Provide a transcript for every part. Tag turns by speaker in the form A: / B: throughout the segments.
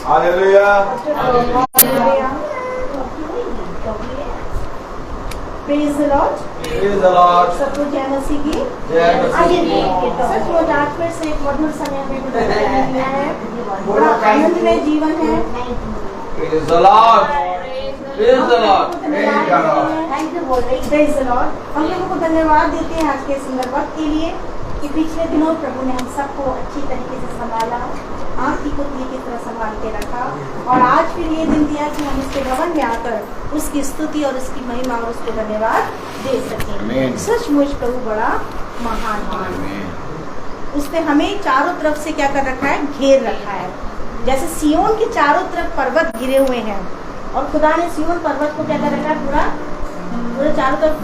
A: Hallelujah.
B: Praise the Lord.
A: Praise the Lord.
B: सबको जय मसीह की।
A: जय मसीह।
B: सचमुच आज फिर से एक मधुर समय में मिला है, बड़ा आनंद में जीवन है।
A: Praise the Lord. Praise the Lord.
B: Praise the Lord. हम लोगों को धन्यवाद देते हैं आज के सुंदर वक्त के लिए कि पिछले दिनों प्रभु ने हम सबको अच्छी तरीके से संभाला, आँख की पुतली की तरह संभाल के रखा, और आज फिर ये दिन दिया कि हम उसके भवन में आकर उसकी स्तुति और उसकी महिमा और उसको धन्यवाद दे सकें। सचमुच प्रभु बड़ा महान है। उसने हमें चारों तरफ से क्या कर रखा है? घेर रखा है। जैसे सियोन के चारों तरफ पर्वत घिरे हुए हैं, और खुदा ने सियोन पर्वत को क्या कर रखा है? पूरा चारों तरफ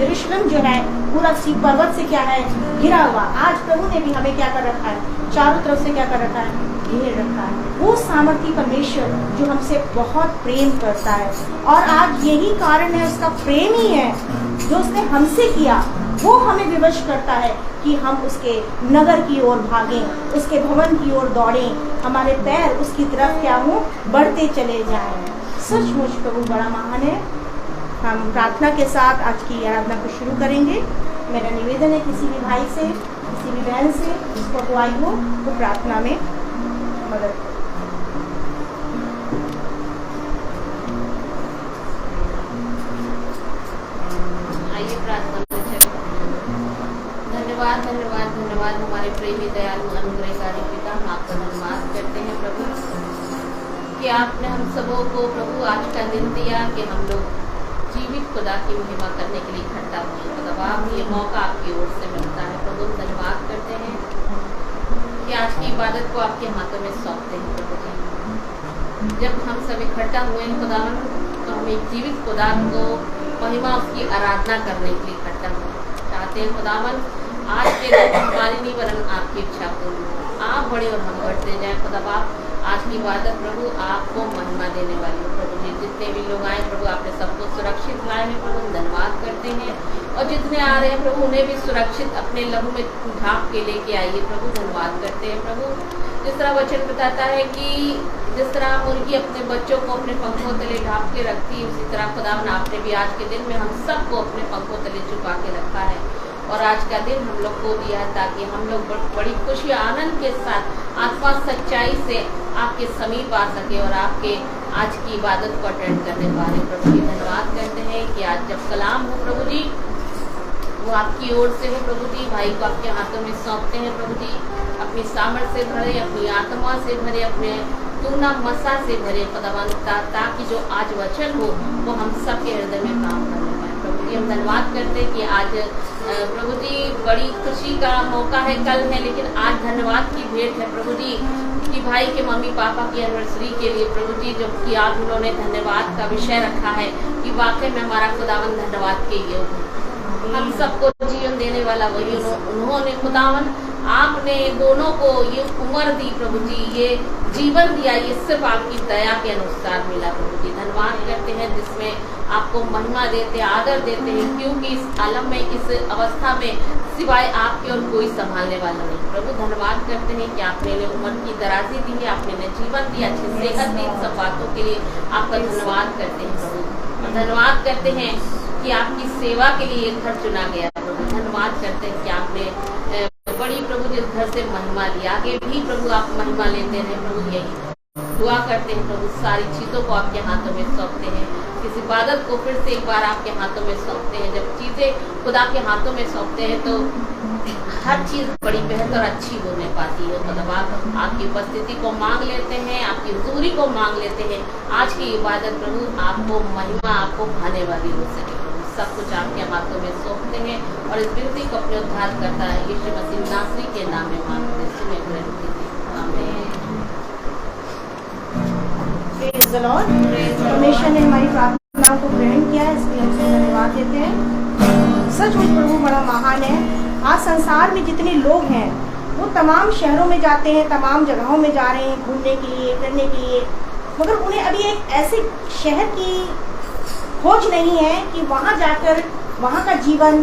B: यरूशलेम जो है पूरा सी पर्वत से क्या है? घिरा हुआ। आज प्रभु ने भी हमें क्या कर रखा है? चारों तरफ से क्या कर रखा है? घेर रखा है। वो सामर्थी परमेश्वर जो हमसे बहुत प्रेम करता है, और आज यही कारण है, उसका प्रेम ही है जो उसने हमसे किया, वो हमें विवश करता है कि हम उसके नगर की ओर भागें, उसके भवन की ओर दौड़ें, हमारे पैर उसकी तरफ क्या हो? बढ़ते चले जाएं। सचमुच प्रभु बड़ा महान है। हम प्रार्थना के साथ आज की आराधना को शुरू करेंगे। मेरा निवेदन है किसी भी भाई से, किसी भी बहन से जिसको अगुवाई हो, वो प्रार्थना में मदद करें।
C: आइए प्रार्थना में चलें। धन्यवाद धन्यवाद धन्यवाद हमारे प्रेमी दयालु अनुग्रहकारी पिता, हम आपका धन्यवाद करते हैं प्रभु कि आपने हम सबों को प्रभु आज का दिन दिया कि हम लोग जीवित खुदा की महिमा करने के लिए इकट्ठा हुए। मतलब आप ये मौका आपकी ओर से मिलता है प्रभु। धन्यवाद करते हैं कि आज की इबादत को आपके हाथों में सौंपते हैं प्रभु जी। जब हम सब इकट्ठा हुए हैं खुदावन, तो हम एक जीवित खुदा को महिमा उसकी आराधना करने के लिए इकट्ठा हुए चाहते हैं खुदावन। आज के दिन हमारी नहीं वरन आपकी इच्छा पूरी हो। आप बड़े और हम बढ़ते जाए खुदा बाप। आज की इबादत प्रभु आपको महिमा देने वाली हो प्रभु जी। जितने भी लोग आए प्रभु, आपने सबको सुरक्षित लाए हैं प्रभु, धन्यवाद करते हैं। और जितने आ रहे हैं प्रभु, उन्हें भी सुरक्षित अपने लहू में ढांप के लेके आइए प्रभु, धन्यवाद करते हैं प्रभु। जिस तरह वचन बताता है कि जिस तरह मुर्गी अपने बच्चों को अपने पंखों तले ढांप के रखती है, उसी तरह खुदावन आपने भी आज के दिन में हम सबको अपने पंखों तले छुपा के रखा है। और आज का दिन हम लोग को दिया है ताकि हम लोग बड़ी खुशी आनंद के साथ आत्मा सच्चाई से आपके समीप आ सके और आपके आज की इबादत को अटेंड करने वाले प्रभु जी। धन्यवाद करते हैं कि आज जब कलाम हो प्रभु जी, वो आपकी ओर से हो प्रभु जी। भाई को आपके हाथों में सौंपते हैं प्रभु जी। अपनी सामर्थ से भरे, अपनी आत्मा से भरे, अपने तूना मसा से भरे खुदावन, ताकि जो आज वचन हो वो हम सबके हृदय में काम करने पाए प्रभु जी। हम धन्यवाद करते हैं कि आज प्रभु जी बड़ी खुशी का मौका है, कल है, लेकिन आज धन्यवाद की भेंट है प्रभु जी कि भाई के मम्मी पापा की एनिवर्सरी के लिए प्रभु जी, जो कि आज उन्होंने धन्यवाद का विषय रखा है कि वाकई में हमारा खुदावन धन्यवाद के योग्य है। हम सबको जीवन देने वाला वही उन्होंने खुदावन, आपने दोनों को ये उम्र दी प्रभु जी, ये जीवन दिया, ये सिर्फ आपकी दया के अनुसार मिला प्रभु जी। धन्यवाद करते हैं जिसमें आपको महिमा देते हैं, आदर देते हैं, क्योंकि इस आलम में, इस अवस्था में सिवाय आपके और कोई संभालने वाला नहीं प्रभु। धन्यवाद करते हैं कि आपने ने उम्र की दराजी दी है, आपने ने जीवन दिया, अच्छी सेहत दी। सब बातों के लिए आपका धन्यवाद करते हैं प्रभु। धन्यवाद करते हैं कि आपकी सेवा के लिए एक घर चुना गया प्रभु। धन्यवाद करते हैं कि आपने बड़ी प्रभु जिस घर से महिमा ली, आगे भी प्रभु आप महिमा लेते रहे प्रभु। यही दुआ करते हैं प्रभु। सारी चीज़ों को आपके हाथों में सौंपते हैं। इस इबादत को फिर से एक बार आपके हाथों में सौंपते हैं। जब चीज़ें खुदा के हाथों में सौंपते हैं तो हर चीज़ बड़ी बेहतर अच्छी होने पाती है। मतलब आपकी उपस्थिति को मांग लेते हैं, आपकी हुजूरी को मांग लेते हैं। आज की इबादत प्रभु आपको महिमा, आपको भाने वाली हो सके प्रभु। सब कुछ आपके हाथों में सौंपते हैं और इस विनती को अपने उद्धार करता है यीशु मसीह नासरी के नाम में मांगते हैं, सुने विनती है। आमीन।
B: Praise the Lord. परमेश्वर ने हमारी प्रार्थनाओं को ग्रहण किया है, इसलिए हम उसे धन्यवाद देते हैं। सचमुच प्रभु बड़ा महान है। आज संसार में जितने लोग हैं वो तमाम शहरों में जाते हैं, तमाम जगहों में जा रहे हैं घूमने के लिए, फिरने के लिए, मगर उन्हें अभी एक ऐसे शहर की खोज नहीं है कि वहाँ जाकर वहाँ का जीवन,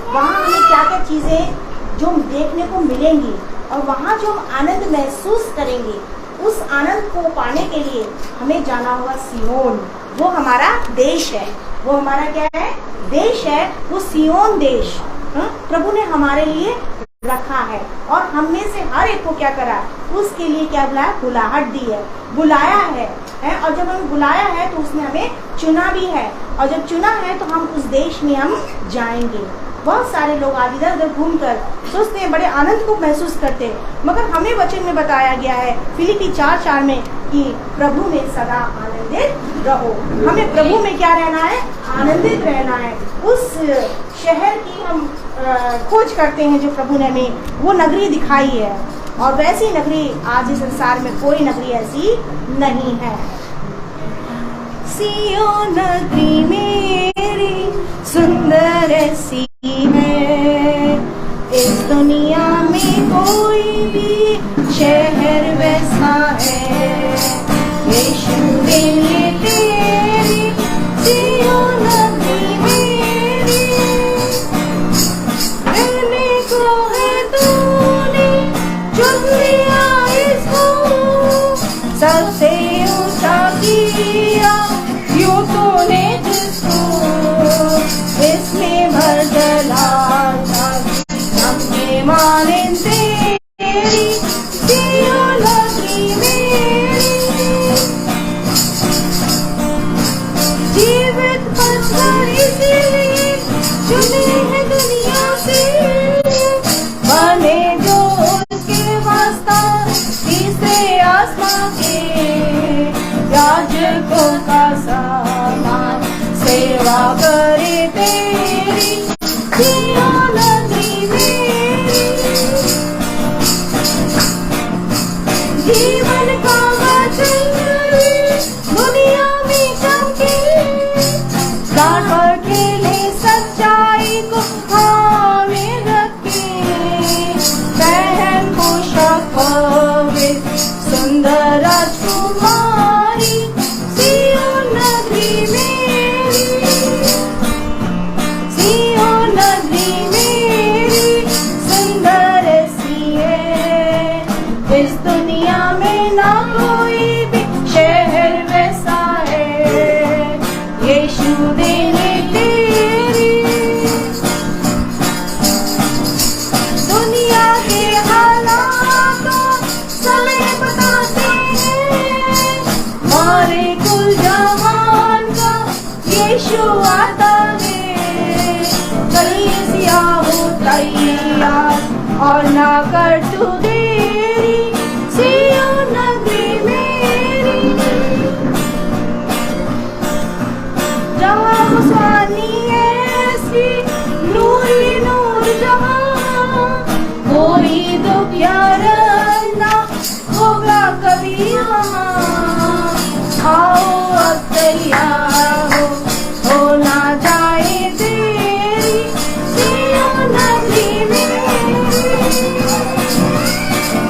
B: वहाँ हमें क्या क्या चीज़ें जो देखने को मिलेंगी और वहाँ जो हम आनंद महसूस करेंगे, उस आनंद को पाने के लिए हमें जाना होगा सियोन। वो हमारा देश है, वो हमारा क्या है, देश है, वो सियोन देश प्रभु ने हमारे लिए रखा है। और हम में से हर एक को क्या करा, उसके लिए क्या बुलाया, बुलाहट दी है, बुलाया है। और जब हमें बुलाया है तो उसने हमें चुना भी है, और जब चुना है तो हम उस देश में हम जाएंगे। बहुत सारे लोग आज इधर उधर घूमकर सोचते हैं, बड़े आनंद को महसूस करते हैं, मगर हमें वचन में बताया गया है फिलिप्पी 4:4 में कि प्रभु में सदा आनंदित रहो। हमें प्रभु में क्या रहना है, आनंदित रहना है। उस शहर की हम खोज करते हैं जो प्रभु ने हमें वो नगरी दिखाई है, और वैसी नगरी आज इस संसार में कोई नगरी ऐसी नहीं है। सियोन नगरी मेरी सुंदर सी है, इस दुनिया में कोई भी शहर वैसा है। यीशु ने तेरी सियोन नगरी मेरी, रहने को है तूने चुन लिया इसको, सबसे ऊंचा किया यूं तूने जिसको, इसमें भर डला हमने माने तेरी सियोन नगरी मेरी। जीवित पत्थर इसीलिए चुने हैं दुनिया से, बने जो उसके वास्ता तीसरे आसमां के, याजकों का सामान सेवा करे तेरी सियोन नगरी मेरी। जीवन का वचन दुनिया में चमके, डांट और खेले सच्चाई को हमें रखे, बहन पोशाक पवित्र सुंदर राजकुमारी सियोन नगरी मेरी। सियोन नगरी मेरी सुंदर सी है, इस दुनिया में ना कोई भी शहर वैसा है। यीशु देने तेरी, दुनिया के हालातों समय बताते हैं, मारे कुल जहान का यीशु आता है। कलीसिया हो तैयार और ना कर तू देरी सियोन नगरी मेरी। जहाँ खुशहाली ऐसी नूरी नूर जहाँ, कोई दुख या रंजना होगा कभी वहाँ। आओ अब तैयार हो ना जाए तेरी सियोन नगरी मेरी।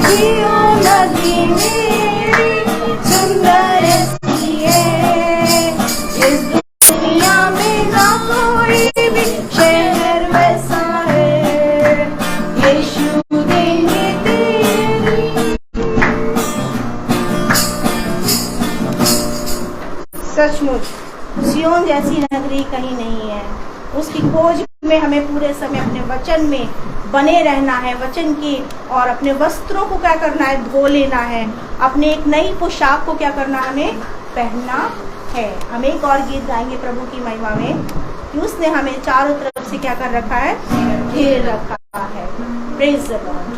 B: सियोन नगरी मेरी सुंदर सी है, इस दुनिया में ना कोई भी शहर वैसा है। यीशु देंगे तेरी। सचमुच सियोन जैसी नगरी कहीं नहीं है। उसकी खोज में हमें पूरे समय अपने वचन में बने रहना है, वचन की, और अपने वस्त्रों को क्या करना है, धो लेना है। अपने एक नई पोशाक को क्या करना, हमें पहनना है। हम एक और गीत गाएंगे प्रभु की महिमा में कि उसने हमें चारों तरफ से क्या कर रखा है, घेर रखा है। Praise the Lord.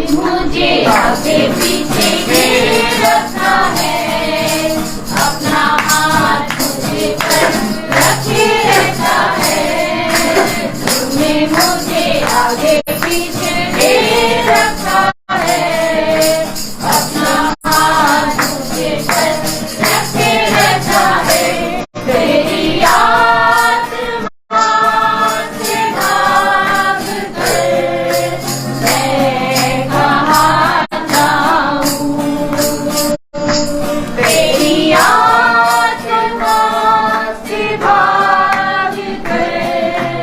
C: मुझे आगे पीछे घेर रखा है, अपना हाथ मुझे पर रखे रहता है। तुमने मुझे आगे पीछे घेर रखा है, अपना हाथ मुझे पर रखे रहता है। तेरी आत्मा से भाग कर मैं कहाँ जाऊँ, तेरी आत्मा से भाग कर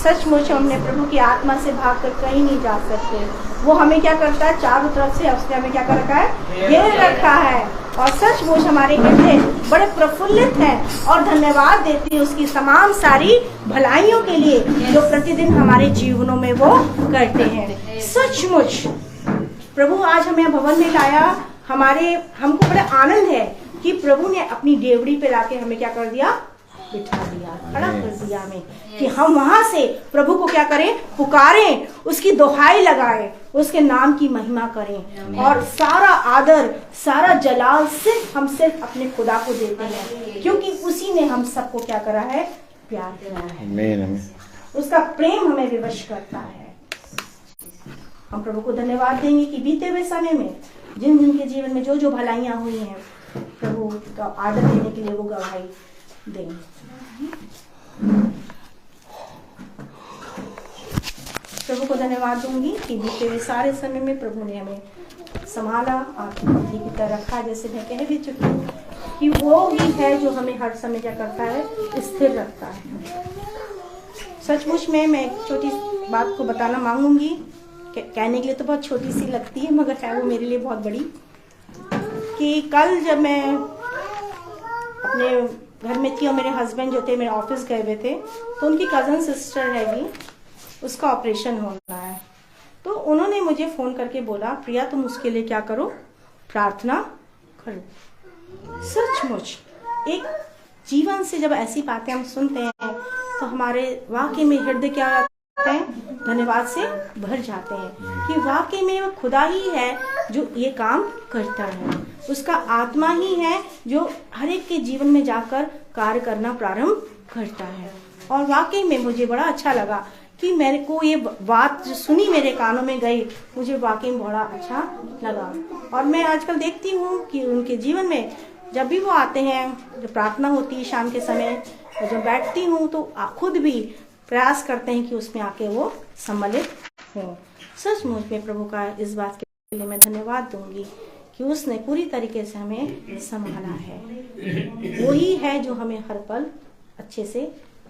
B: सचमुच हमने प्रभु की आत्मा से भागकर कहीं नहीं जा सकते। वो हमें क्या करता है, चारों तरफ से उसने हमें क्या कर रखा है, घेर रखा है। और सचमुच हमारे हृदय बड़े प्रफुल्लित हैं और धन्यवाद देते हैं उसकी तमाम सारी भलाइयों के लिए जो प्रतिदिन हमारे जीवनों में वो करते हैं। सचमुच प्रभु आज हमें भवन में लाया, हमको बड़ा आनंद है कि प्रभु ने अपनी डेवड़ी पे लाके हमें क्या कर दिया, बिठा दिया, खड़ा कर दिया हमें कि हम वहां से प्रभु को क्या करें, पुकारें, उसकी दोहाई लगाएं, उसके नाम की महिमा करें और सारा आदर सारा जलाल हम सिर्फ अपने खुदा को देते हैं क्योंकि उसी ने हम सबको क्या करा है, प्यार करा है। उसका प्रेम हमें विवश करता है। हम प्रभु को धन्यवाद देंगे कि बीते हुए समय में जिन जिन के जीवन में जो जो भलाइयां हुई हैं प्रभु का आदर देने के लिए वो गवाही देंगे। प्रभु को धन्यवाद दूंगी कि बीते हुए सारे समय में प्रभु ने हमें संभाला और पत्नी की तरह रखा। जैसे मैं कह भी चुकी हूँ कि वो ही है जो हमें हर समय क्या करता है, स्थिर रखता है। सचमुच में मैं एक छोटी बात को बताना मांगूंगी, कहने के लिए तो बहुत छोटी सी लगती है मगर है वो मेरे लिए बहुत बड़ी। कि कल जब मैं अपने घर में थी और मेरे हस्बैंड जो थे मेरे ऑफिस गए हुए थे, तो उनकी कज़न सिस्टर रहेगी, उसका ऑपरेशन होना है। तो उन्होंने मुझे फ़ोन करके बोला, प्रिया तुम उसके लिए क्या करो, प्रार्थना करो। सचमुच एक जीवन से जब ऐसी बातें हम सुनते हैं तो हमारे वाकई में हृदय क्या होता है, धन्यवाद से भर जाते हैं कि वाकई में वो खुदा ही है जो ये काम करता है। उसका आत्मा ही है जो हर एक के जीवन में जाकर कार्य करना प्रारंभ करता है। और वाकई में मुझे बड़ा अच्छा लगा कि मेरे को ये बात जो सुनी मेरे कानों में गई, मुझे वाकई में बड़ा अच्छा लगा। और मैं आजकल देखती हूँ कि उनके जीवन में जब भी वो आते हैं, जब प्रार्थना होती है शाम के समय, जब बैठती हूँ तो खुद भी प्रयास करते हैं कि उसमें आके वो सम्मिलित हों। सचमुच में प्रभु का इस बात के लिए मैं धन्यवाद दूंगी कि उसने पूरी तरीके से हमें संभाला है। वही है जो हमें हर पल अच्छे से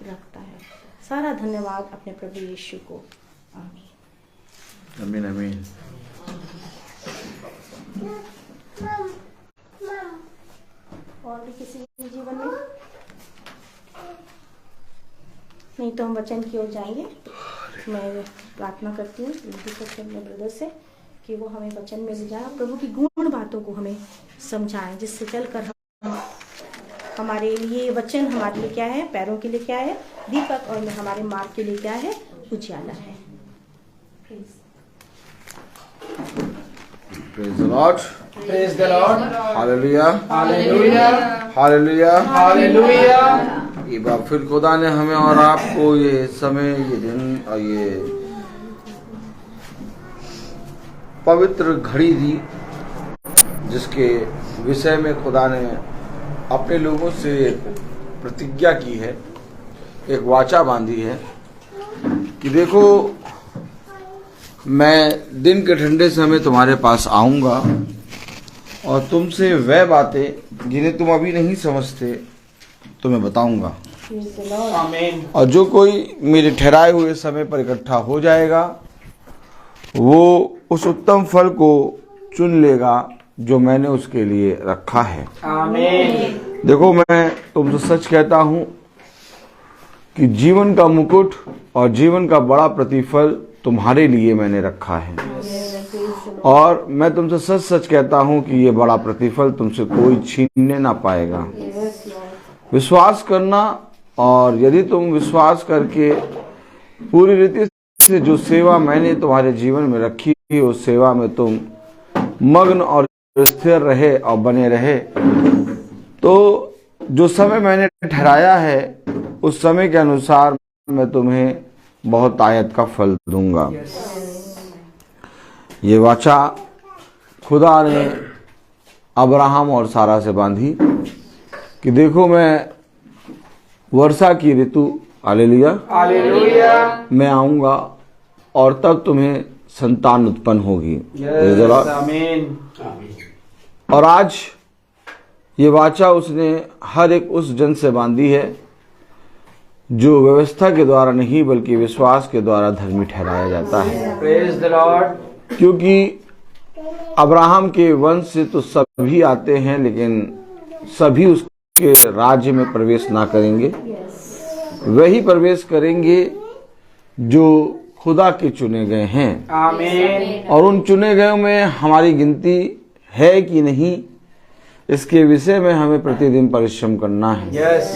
B: रखता है। सारा धन्यवाद अपने प्रभु यीशु को। आमीन
D: आमीन आमीन।
B: और भी किसी के जीवन में नहीं तो हम वचन की ओर जाएंगे। मैं प्रार्थना करती हूँ अपने ब्रदर से कि वो हमें वचन में ले जाए, प्रभु की गूढ़ बातों को हमें समझाएं, जिससे चलकर हमारे लिए वचन हमारे लिए क्या है, पैरों के लिए क्या है दीपक, और हमारे मार्ग के लिए क्या है, उजाला है।
D: Praise the Lord.
A: Praise the Lord.
D: Hallelujah.
A: Hallelujah.
D: Hallelujah.
A: Hallelujah.
D: एक बार फिर खुदा ने हमें और आपको ये समय, ये दिन और ये पवित्र घड़ी दी, जिसके विषय में खुदा ने अपने लोगों से प्रतिज्ञा की है, एक वाचा बांधी है कि देखो मैं दिन के ठंडे समय तुम्हारे पास आऊंगा और तुमसे वह बातें जिन्हें तुम अभी नहीं समझते तुम्हें बताऊंगा।
A: आमीन।
D: और जो कोई मेरे ठहराए हुए समय पर इकट्ठा हो जाएगा वो उस उत्तम फल को चुन लेगा जो मैंने उसके लिए रखा है।
A: आमीन।
D: देखो मैं तुमसे सच कहता हूं कि जीवन का मुकुट और जीवन का बड़ा प्रतिफल तुम्हारे लिए मैंने रखा है। और मैं तुमसे सच सच कहता हूं कि ये बड़ा प्रतिफल तुमसे कोई छीनने ना पाएगा। विश्वास करना, और यदि तुम विश्वास करके पूरी रीति से जो सेवा मैंने तुम्हारे जीवन में रखी है उस सेवा में तुम मग्न और स्थिर रहे और बने रहे, तो जो समय मैंने ठहराया है उस समय के अनुसार मैं तुम्हें बहुत आयत का फल दूंगा। ये वाचा खुदा ने अब्राहम और सारा से बांधी कि देखो मैं वर्षा की ऋतु, हालेलुया,
A: हालेलुया,
D: मैं आऊंगा और तब तुम्हें संतान उत्पन्न होगी।
A: आमीन।
D: और आज ये वाचा उसने हर एक उस जन से बांधी है जो व्यवस्था के द्वारा नहीं बल्कि विश्वास के द्वारा धर्मी ठहराया जाता है।
A: Praise the Lord.
D: क्योंकि अब्राहम के वंश से तो सभी आते हैं, लेकिन सभी उसके राज्य में प्रवेश ना करेंगे। वही प्रवेश करेंगे जो खुदा के चुने गए हैं।
A: आमीन।
D: और उन चुने गए में हमारी गिनती है कि नहीं, इसके विषय में हमें प्रतिदिन परिश्रम करना है।
A: यस,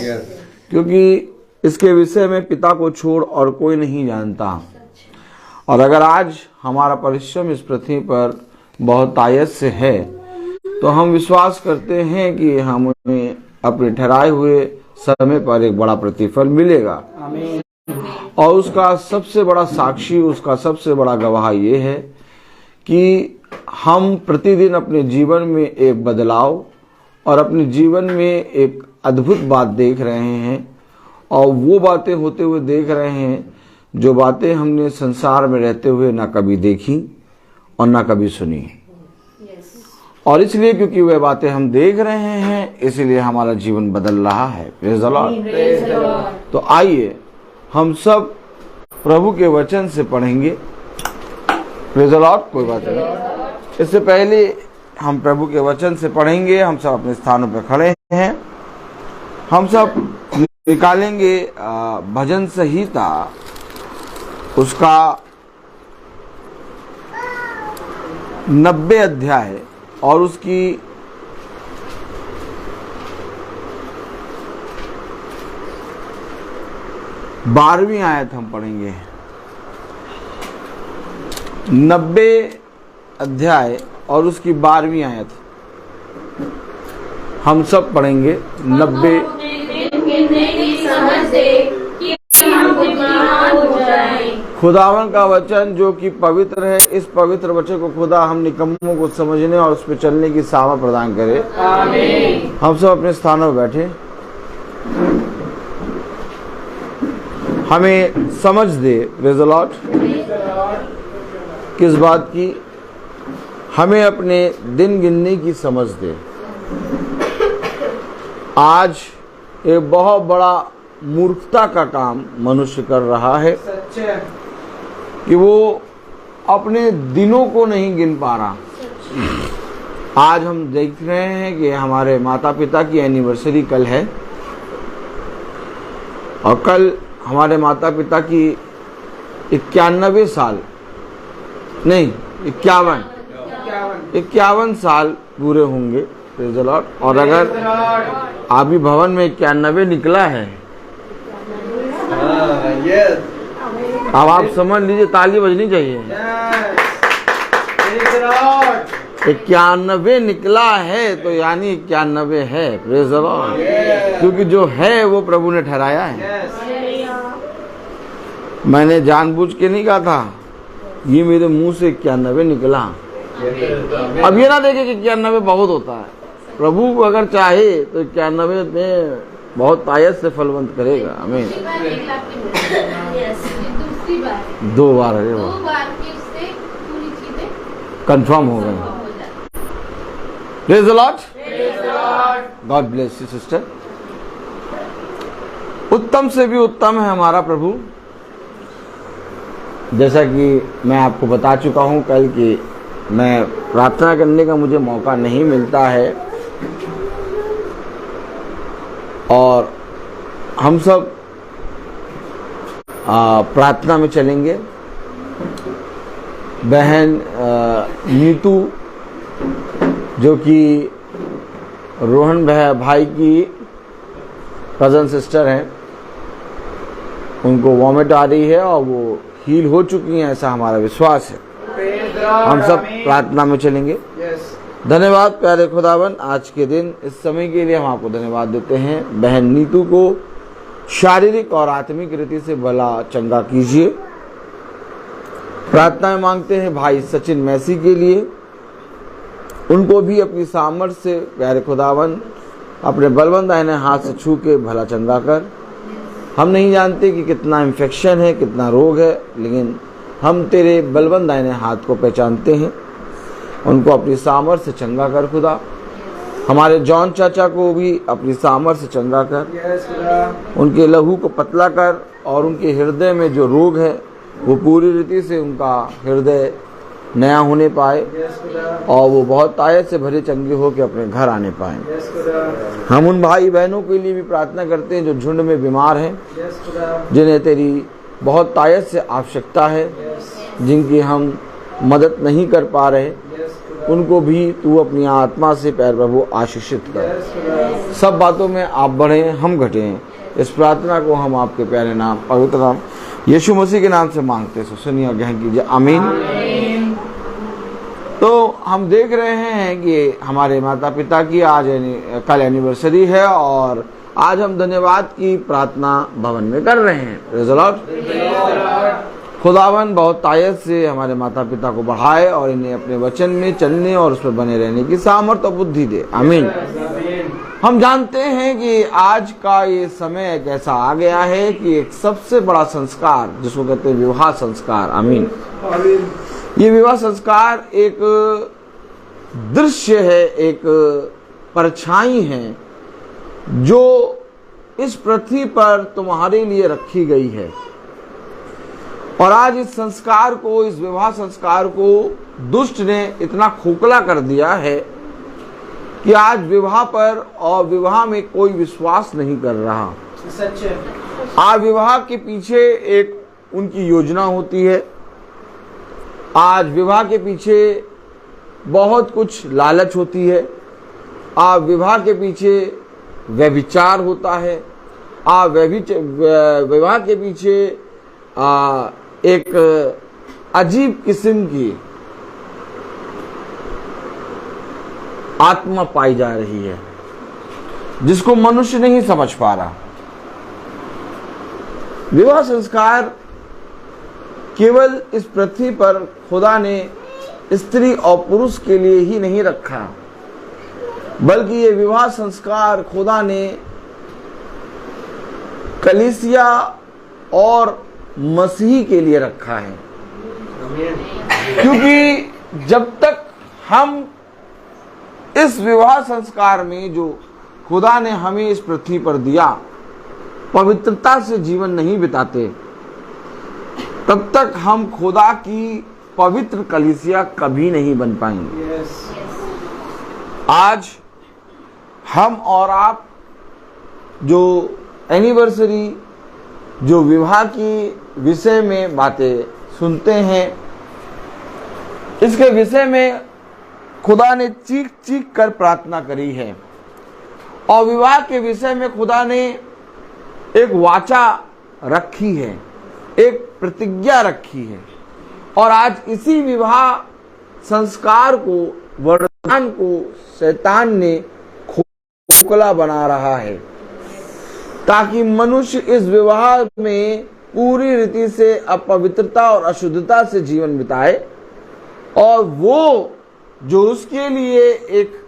D: क्योंकि इसके विषय में पिता को छोड़ और कोई नहीं जानता। और अगर आज हमारा परिश्रम इस पृथ्वी पर बहुत आयत से है तो हम विश्वास करते हैं कि हमें अपने ठहराए हुए समय पर एक बड़ा प्रतिफल मिलेगा।
A: आमीन।
D: और उसका सबसे बड़ा साक्षी, उसका सबसे बड़ा गवाह ये है कि हम प्रतिदिन अपने जीवन में एक बदलाव और अपने जीवन में एक अद्भुत बात देख रहे हैं। और वो बातें होते हुए देख रहे हैं जो बातें हमने संसार में रहते हुए ना कभी देखी और ना कभी सुनी। और इसलिए क्योंकि वे बातें हम देख रहे हैं, इसलिए हमारा जीवन बदल रहा है। Praise the Lord. तो आइए हम सब प्रभु के वचन से पढ़ेंगे। Praise the Lord. कोई बात नहीं, इससे पहले हम प्रभु के वचन से पढ़ेंगे। हम सब अपने स्थानों पर खड़े हैं। हम सब निकालेंगे भजन संहिता, उसका 90 अध्याय और उसकी 12वीं आयत हम पढ़ेंगे। 90 अध्याय और उसकी 12वीं आयत हम सब पढ़ेंगे। 90 खुदावन का वचन जो कि पवित्र है, इस पवित्र वचन को खुदा हम निकम्मों को समझने और उस पर चलने की सामर्थ प्रदान करे।
A: आमीन।
D: हम सब अपने स्थानों पर बैठे, हमें समझ दे। Praise the Lord. किस बात की? हमें अपने दिन गिनने की समझ दे। आज एक बहुत बड़ा मूर्खता का काम मनुष्य कर रहा है
A: सच्चे
D: कि वो अपने दिनों को नहीं गिन पा रहा। आज हम देख रहे हैं कि हमारे माता पिता की एनिवर्सरी कल है और कल हमारे माता पिता की 91 साल नहीं 51 साल पूरे होंगे। Praise the Lord. और अगर आबी भवन में 91 निकला है, अब आप समझ लीजिए, ताली बजनी चाहिए। 91 निकला है तो यानी 91 है। Praise the Lord. क्योंकि जो है वो प्रभु ने ठहराया है। मैंने जानबूझ के नहीं कहा था, ये मेरे मुंह से 91 निकला। अब ये ना देखे कि 91 बहुत होता है। प्रभु अगर चाहे तो 91 में बहुत आयत से फलवंत करेगा। हमें 2 बार है, वो कंफर्म हो गए। Praise the Lord. God bless you sister. उत्तम से भी उत्तम है हमारा प्रभु। जैसा कि मैं आपको बता चुका हूं कल कि मैं प्रार्थना करने का मुझे मौका नहीं मिलता है और हम सब प्रार्थना में चलेंगे। बहन नीतू जो कि रोहन भाई की कज़न सिस्टर हैं, उनको वॉमिट आ रही है और वो हील हो चुकी हैं, ऐसा हमारा विश्वास है। हम सब प्रार्थना में चलेंगे। धन्यवाद प्यारे खुदावन, आज के दिन इस समय के लिए हम आपको धन्यवाद देते हैं। बहन नीतू को शारीरिक और आत्मिक रीति से भला चंगा कीजिए। प्रार्थना में मांगते हैं भाई सचिन मैसी के लिए, उनको भी अपनी सामर्थ्य से प्यारे खुदावन अपने बलवंत दाहिने हाथ से छू के भला चंगा कर। हम नहीं जानते कि कितना इन्फेक्शन है, कितना रोग है, लेकिन हम तेरे बलवंत दाहिने हाथ को पहचानते हैं। उनको अपनी सामर्थ्य से चंगा कर खुदा। हमारे जॉन चाचा को भी अपनी सामर्थ्य से चंगा कर। उनके लहू को पतला कर और उनके हृदय में जो रोग है वो पूरी रीति से उनका हृदय नया होने पाए और वो बहुत ताकत से भरे चंगे हो के अपने घर आने पाए। हम उन भाई बहनों के लिए भी प्रार्थना करते हैं जो झुंड में बीमार हैं, जिन्हें तेरी बहुत ताकत से आवश्यकता है, जिनकी हम मदद नहीं कर पा रहे, उनको भी तू अपनी आत्मा से प्यारे प्रभु आशीषित कर। सब बातों में आप बढ़ें, हम घटें। इस प्रार्थना को हम आपके प्यारे नाम पवित्र नाम यीशु मसीह के नाम से मांगते हैं। सुनिए और ग्रहण कीजिए, आमीन। तो हम देख रहे हैं कि हमारे माता पिता की आज कल एनिवर्सरी है और आज हम धन्यवाद की प्रार्थना भवन में कर रहे हैं। Praise the Lord. खुदावन बहुत ताकत से हमारे माता पिता को बढ़ाए और इन्हें अपने वचन में चलने और उस पर बने रहने की सामर्थ्य और बुद्धि दे, आमीन। हम जानते हैं कि आज का ये समय एक ऐसा आ गया है कि एक सबसे बड़ा संस्कार जिसको कहते हैं विवाह संस्कार, आमीन। ये विवाह संस्कार एक दृश्य है, एक परछाई है जो इस पृथ्वी पर तुम्हारे लिए रखी गई है। और आज इस संस्कार को, इस विवाह संस्कार को दुष्ट ने इतना खोखला कर दिया है कि आज विवाह पर और विवाह में कोई विश्वास नहीं कर रहा। आज विवाह के पीछे एक उनकी योजना होती है। आज विवाह के पीछे बहुत कुछ लालच होती है। आज विवाह के पीछे व्यभिचार होता है। आज विवाह के पीछे एक अजीब किस्म की आत्मा पाई जा रही है जिसको मनुष्य नहीं समझ पा रहा। विवाह संस्कार केवल इस पृथ्वी पर खुदा ने स्त्री और पुरुष के लिए ही नहीं रखा, बल्कि ये विवाह संस्कार खुदा ने कलीसिया और मसीह के लिए रखा है। क्योंकि जब तक हम इस विवाह संस्कार में जो खुदा ने हमें इस पृथ्वी पर दिया पवित्रता से जीवन नहीं बिताते, तब तक हम खुदा की पवित्र कलीसिया कभी नहीं बन पाएंगे। आज हम और आप जो एनिवर्सरी, जो विवाह की विषय में बातें सुनते हैं, इसके विषय में खुदा ने चीख चीख कर प्रार्थना करी है। और विवाह के विषय में खुदा ने एक वाचा रखी है, एक प्रतिज्ञा रखी है। और आज इसी विवाह संस्कार को, वरदान को शैतान ने खोखला बना रहा है, ताकि मनुष्य इस विवाह में पूरी रीति से अपवित्रता और अशुद्धता से जीवन बिताए, और वो जो उसके लिए एक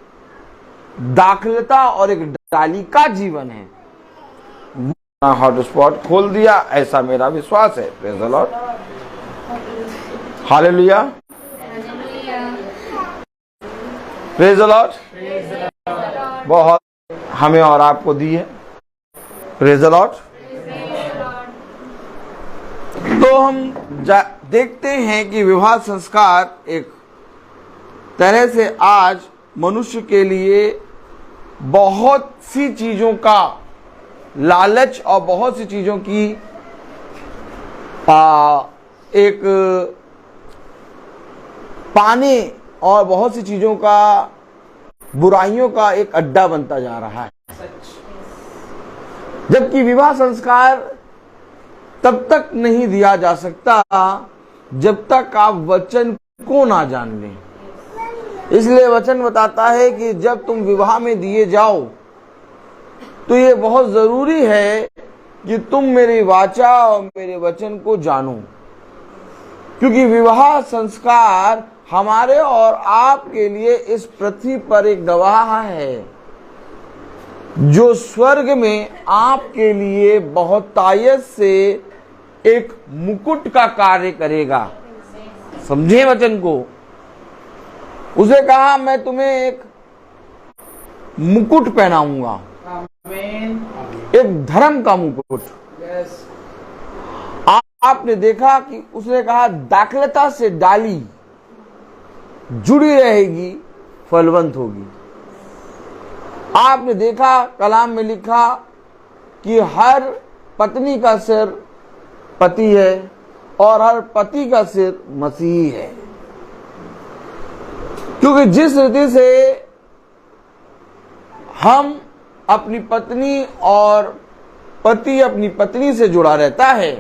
D: दाखलता और एक डाली का जीवन है, हॉटस्पॉट खोल दिया, ऐसा मेरा विश्वास है। Praise the Lord, hallelujah, praise the Lord. बहुत हमें और आपको दी है, प्रेज़ द लॉर्ड। तो हम देखते हैं कि विवाह संस्कार एक तरह से आज मनुष्य के लिए बहुत सी चीजों का लालच और बहुत सी चीजों की एक पाने और बहुत सी चीजों का, बुराइयों का एक अड्डा बनता जा रहा है। जबकि विवाह संस्कार तब तक नहीं दिया जा सकता जब तक आप वचन को ना जान लें। इसलिए वचन बताता है कि जब तुम विवाह में दिए जाओ तो ये बहुत जरूरी है कि तुम मेरी वाचा और मेरे वचन को जानो, क्योंकि विवाह संस्कार हमारे और आपके लिए इस पृथ्वी पर एक गवाह है जो स्वर्ग में आपके लिए बहुतायत से एक मुकुट का कार्य करेगा। समझे वचन को? उसे कहा मैं तुम्हें एक मुकुट पहनाऊंगा,
A: आमीन।
D: एक धर्म का मुकुट।
A: यस।
D: आपने देखा कि उसने कहा दाखलता से डाली जुड़ी रहेगी, फलवंत होगी। आपने देखा कलाम में लिखा कि हर पत्नी का सिर पति है और हर पति का सिर मसीह है, क्योंकि जिस रीति से हम अपनी पत्नी और पति अपनी पत्नी से जुड़ा रहता है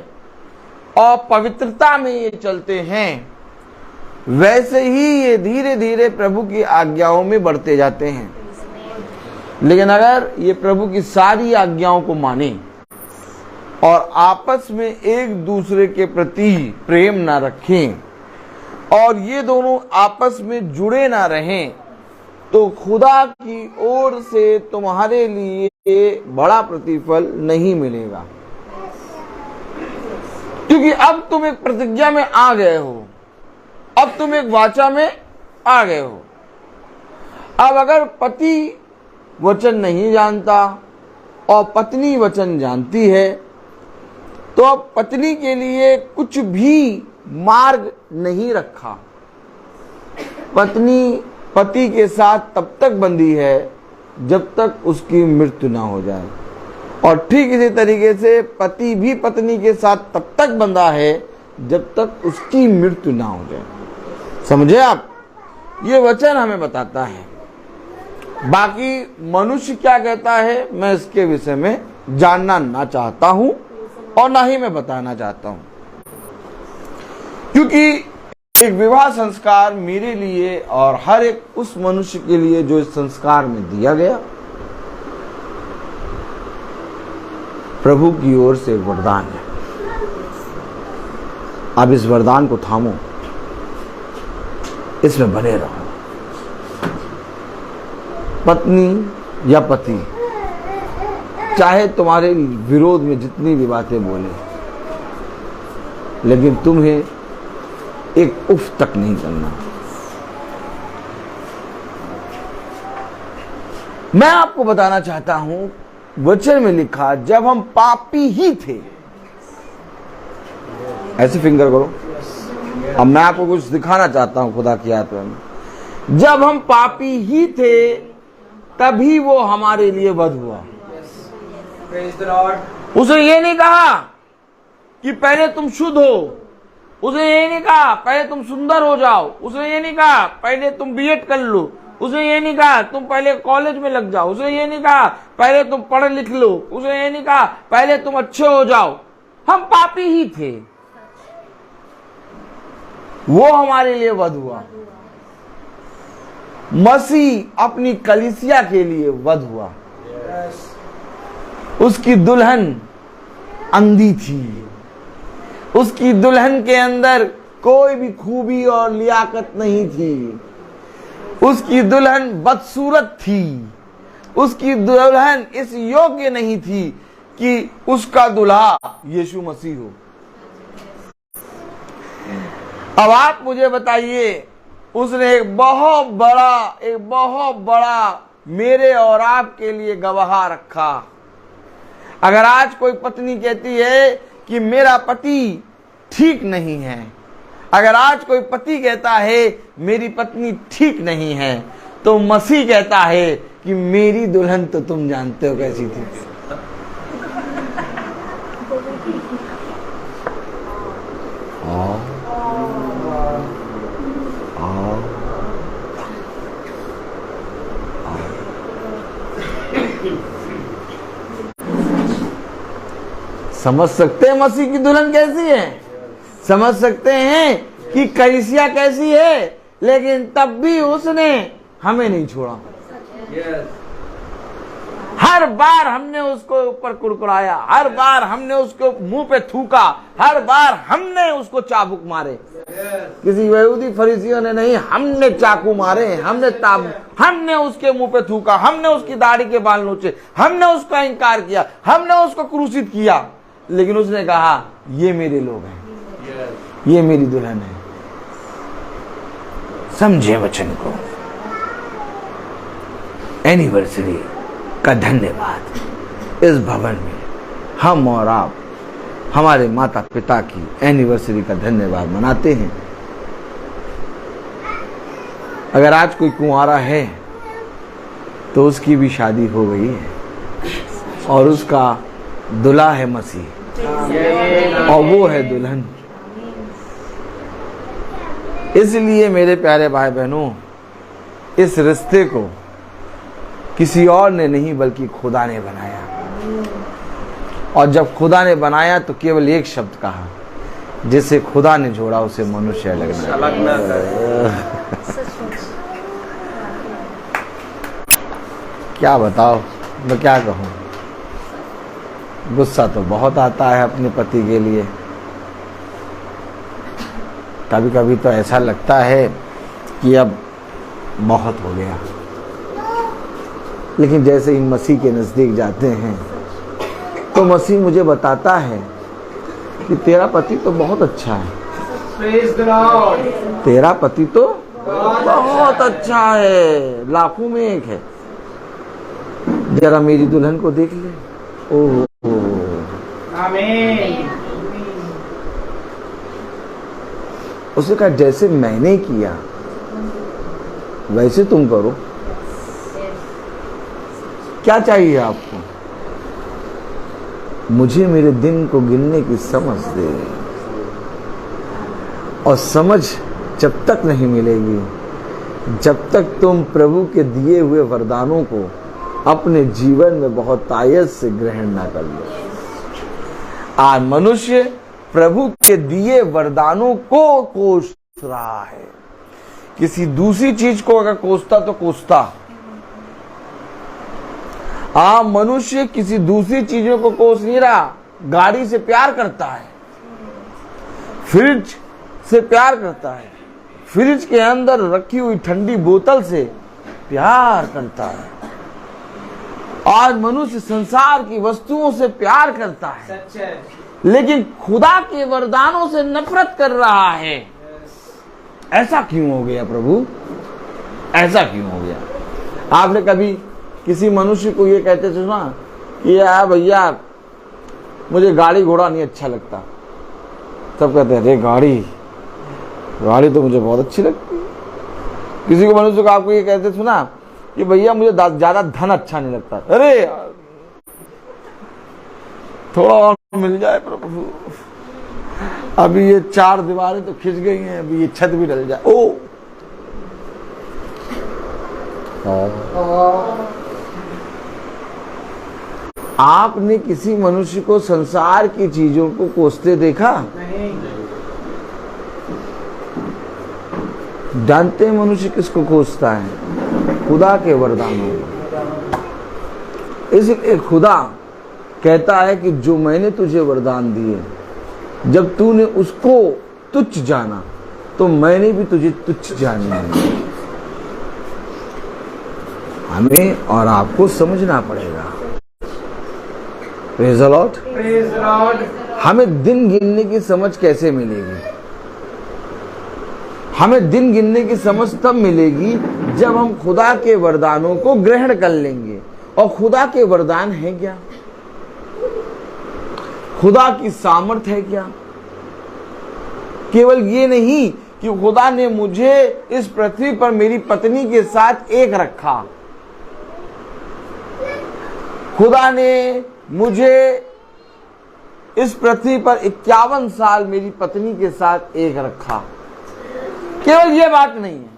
D: और पवित्रता में ये चलते हैं, वैसे ही ये धीरे धीरे प्रभु की आज्ञाओं में बढ़ते जाते हैं। लेकिन अगर ये प्रभु की सारी आज्ञाओं को माने और आपस में एक दूसरे के प्रति प्रेम ना रखें और ये दोनों आपस में जुड़े ना रहें, तो खुदा की ओर से तुम्हारे लिए बड़ा प्रतिफल नहीं मिलेगा। क्योंकि अब तुम एक प्रतिज्ञा में आ गए हो, अब तुम एक वाचा में आ गए हो। अब अगर पति वचन नहीं जानता और पत्नी वचन जानती है, तो अब पत्नी के लिए कुछ भी मार्ग नहीं रखा। पत्नी पति के साथ तब तक बंधी है जब तक उसकी मृत्यु ना हो जाए, और ठीक इसी तरीके से पति भी पत्नी के साथ तब तक बंधा है जब तक उसकी मृत्यु ना हो जाए। समझे आप? ये वचन हमें बताता है। बाकी मनुष्य क्या कहता है, मैं इसके विषय में जानना ना चाहता हूं और ना ही मैं बताना चाहता हूं, क्योंकि एक विवाह संस्कार मेरे लिए और हर एक उस मनुष्य के लिए जो इस संस्कार में दिया गया, प्रभु की ओर से एक वरदान है। अब इस वरदान को थामो, इसमें बने रहो। पत्नी या पति चाहे तुम्हारे विरोध में जितनी भी बातें बोले, लेकिन तुम्हें एक उफ तक नहीं करना। मैं आपको बताना चाहता हूं, वचन में लिखा जब हम पापी ही थे, ऐसे फिंगर करो। अब मैं आपको कुछ दिखाना चाहता हूं खुदा की आत्मा में। जब हम पापी ही थे तभी वो हमारे लिए वध हुआ।
A: Praise the Lord.
D: उसने ये नहीं कहा कि पहले तुम शुद्ध हो, उसने ये नहीं कहा पहले तुम सुंदर हो जाओ, उसने ये नहीं कहा पहले तुम बीएड कर लो, उसने ये नहीं कहा तुम पहले कॉलेज में लग जाओ, उसने ये नहीं कहा पहले तुम पढ़ लिख लो, उसने ये नहीं कहा पहले तुम अच्छे हो जाओ। हम पापी ही थे, वो हमारे लिए वध हुआ। मसीह अपनी कलीसिया के लिए वध हुआ।
A: Yes.
D: उसकी दुल्हन अंधी थी, उसकी दुल्हन के अंदर कोई भी खूबी और लियाकत नहीं थी, उसकी दुल्हन बदसूरत थी, उसकी दुल्हन इस योग्य नहीं थी कि उसका दूल्हा यीशु मसीह हो। अब आप मुझे बताइए, उसने एक बहुत बड़ा मेरे और आपके लिए गवाह रखा। अगर आज कोई पत्नी कहती है कि मेरा पति ठीक नहीं है, अगर आज कोई पति कहता है मेरी पत्नी ठीक नहीं है, तो मसीह कहता है कि मेरी दुल्हन तो तुम जानते हो कैसी थी। समझ सकते हैं मसीह की दुल्हन कैसी है, समझ सकते हैं कि कलीसिया कैसी है, लेकिन तब भी उसने हमें नहीं छोड़ा।
A: Yes.
D: हर बार हमने उसको ऊपर कुड़कुड़ाया, हर बार हमने उसको मुंह पे थूका, हर बार हमने उसको चाबुक मारे। किसी यहूदी फरीसियों ने नहीं, हमने चाकू मारे, हमने उसके मुंह पे थूका, हमने उसकी दाढ़ी के बाल नोचे, हमने उसका इंकार किया, हमने उसको क्रूसित किया। लेकिन उसने कहा ये मेरे लोग हैं, ये मेरी दुल्हन है। समझे वचन को। एनिवर्सरी का धन्यवाद। इस भवन में हम और आप हमारे माता पिता की एनिवर्सरी का धन्यवाद मनाते हैं। अगर आज कोई कुंवारा है तो उसकी भी शादी हो गई है और उसका दूल्हा है मसीह और वो है दुल्हन। इसलिए मेरे प्यारे भाई बहनों, इस रिश्ते को किसी और ने नहीं बल्कि खुदा ने बनाया। और जब खुदा ने बनाया तो केवल एक शब्द कहा, जिसे खुदा ने जोड़ा उसे मनुष्य लगना। क्या बताओ, मैं क्या कहूँ। गुस्सा तो बहुत आता है अपने पति के लिए। कभी कभी तो ऐसा लगता है कि अब बहुत हो गया। लेकिन जैसे ही मसीह के नज़दीक जाते हैं तो मसीह मुझे बताता है कि तेरा पति तो बहुत अच्छा है, तेरा पति तो बहुत अच्छा है, लाखों में एक है। जरा मेरी दुल्हन को देख ले। ओह
A: आमीन।
D: उसने कहा जैसे मैंने किया वैसे तुम करो। क्या चाहिए आपको? मुझे मेरे दिन को गिनने की समझ दे। और समझ जब तक नहीं मिलेगी जब तक तुम प्रभु के दिए हुए वरदानों को अपने जीवन में बहुत तायत से ग्रहण ना कर लो। आज मनुष्य प्रभु के दिए वरदानों को कोस रहा है। किसी दूसरी चीज को अगर कोसता तो कोसता। मनुष्य किसी दूसरी चीजों को कोस नहीं रहा। गाड़ी से प्यार करता है, फ्रिज से प्यार करता है, फ्रिज के अंदर रखी हुई ठंडी बोतल से प्यार करता है। आज मनुष्य संसार की वस्तुओं से प्यार करता है,
A: सच है।
D: लेकिन खुदा के वरदानों से नफरत कर रहा है। ऐसा क्यों हो गया प्रभु? ऐसा क्यों हो गया? आपने कभी किसी मनुष्य को ये कहते सुना कि यार भैया मुझे गाड़ी घोड़ा नहीं अच्छा लगता? सब कहते हैं अरे गाड़ी तो मुझे बहुत अच्छी लगती है। किसी को मनुष्य को आपको ये कहते सुना कि भैया मुझे ज्यादा धन अच्छा नहीं लगता? अरे यार थोड़ा और मिल जाए प्रभु, अभी ये 4 दीवारें तो खिंच गई हैं, अभी ये छत भी डल जाए। ओ आपने किसी मनुष्य को संसार की चीजों को कोसते देखा?
A: नहीं।
D: जानते हैं मनुष्य किसको कोसता है? खुदा के वरदानों को। इसलिए खुदा कहता है कि जो मैंने तुझे वरदान दिए, जब तूने उसको तुच्छ जाना तो मैंने भी तुझे तुच्छ जाना है। हमें और आपको समझना पड़ेगा। Praise the Lord.
A: Praise the Lord.
D: हमें दिन गिनने की समझ कैसे मिलेगी? हमें दिन गिनने की समझ तब मिलेगी जब हम खुदा के वरदानों को ग्रहण कर लेंगे। और खुदा के वरदान है क्या? खुदा की सामर्थ है क्या? केवल ये नहीं कि खुदा ने मुझे इस पृथ्वी पर मेरी पत्नी के साथ एक रखा, खुदा ने मुझे इस पृथ्वी पर 51 साल मेरी पत्नी के साथ एक रखा। केवल ये बात नहीं है,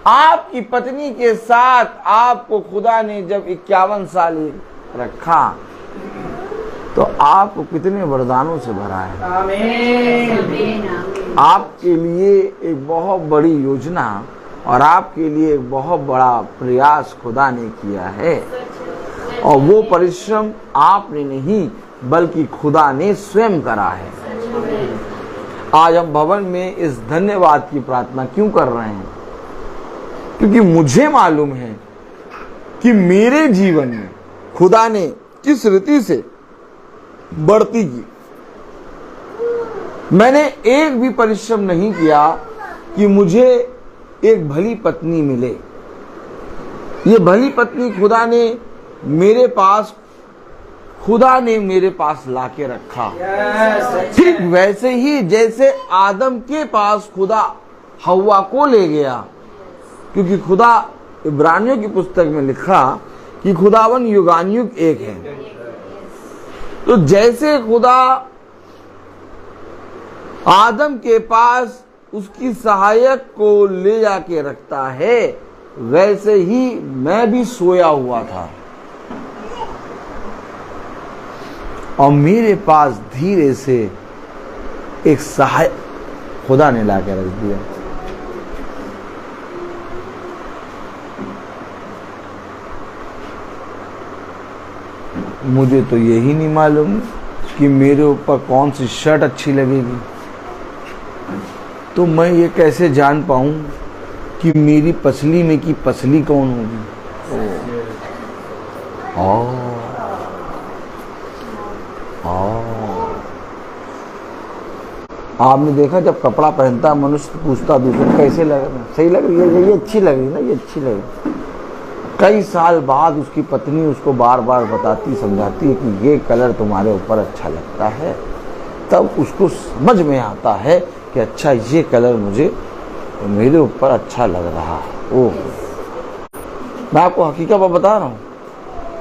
D: आपकी पत्नी के साथ आपको खुदा ने जब 51 साल रखा तो आपको कितने वरदानों से भरा है।
A: आमीन।
D: आपके लिए एक बहुत बड़ी योजना और आपके लिए एक बहुत बड़ा प्रयास खुदा ने किया है, और वो परिश्रम आपने नहीं बल्कि खुदा ने स्वयं करा है। आज हम भवन में इस धन्यवाद की प्रार्थना क्यों कर रहे हैं? क्योंकि मुझे मालूम है कि मेरे जीवन में खुदा ने किस रीति से बढ़ती की। मैंने एक भी परिश्रम नहीं किया कि मुझे एक भली पत्नी मिले। ये भली पत्नी खुदा ने मेरे पास लाके रखा। ठीक वैसे ही जैसे आदम के पास खुदा हव्वा को ले गया, क्योंकि खुदा इब्रानियों की पुस्तक में लिखा कि खुदावन युगानुयुग एक है। तो जैसे खुदा आदम के पास उसकी सहायक को ले जाके रखता है, वैसे ही मैं भी सोया हुआ था और मेरे पास धीरे से एक सहायक खुदा ने लाके रख दिया। मुझे तो यही नहीं मालूम कि मेरे ऊपर कौन सी शर्ट अच्छी लगेगी, तो मैं ये कैसे जान पाऊं कि मेरी पसली में की पसली कौन होगी? आपने देखा जब कपड़ा पहनता है मनुष्य पूछता दूसरे कैसे लग रहा है, सही लग रही है, ये अच्छी लग रही है ना, ये अच्छी लग रही है। कई साल बाद उसकी पत्नी उसको बार बार बताती समझाती है कि ये कलर तुम्हारे ऊपर अच्छा लगता है, तब उसको समझ में आता है कि अच्छा ये कलर मेरे ऊपर अच्छा लग रहा है। ओह, मैं आपको हकीकत बता रहा हूँ।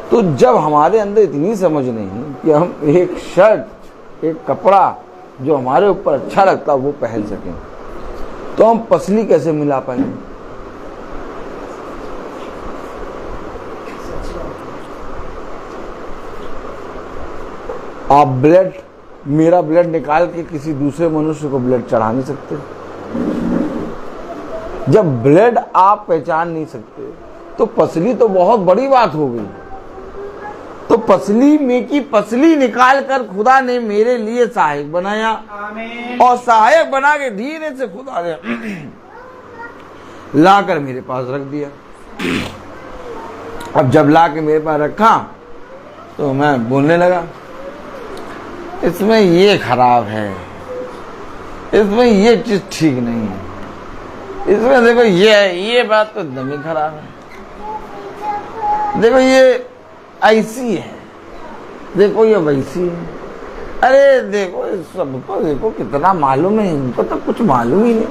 D: तो जब हमारे अंदर इतनी समझ नहीं कि हम एक शर्ट, एक कपड़ा जो हमारे ऊपर अच्छा लगता है वो पहन सकें, तो हम पसली कैसे मिला पाएंगे? आप मेरा ब्लड निकाल के किसी दूसरे मनुष्य को ब्लड चढ़ा नहीं सकते। जब ब्लड आप पहचान नहीं सकते तो पसली तो बहुत बड़ी बात हो गई। तो पसली में की पसली निकाल कर खुदा ने मेरे लिए सहायक बनाया, और सहायक बना के धीरे से खुदा ने लाकर मेरे पास रख दिया। अब जब ला के मेरे पास रखा तो मैं बोलने लगा, इसमें ये खराब है, इसमें ये चीज ठीक नहीं है, इसमें देखो ये बात तो एकदम ही खराब है, देखो ये ऐसी है, देखो ये वैसी है। अरे देखो सबको देखो कितना मालूम है, इनको तो कुछ मालूम ही नहीं।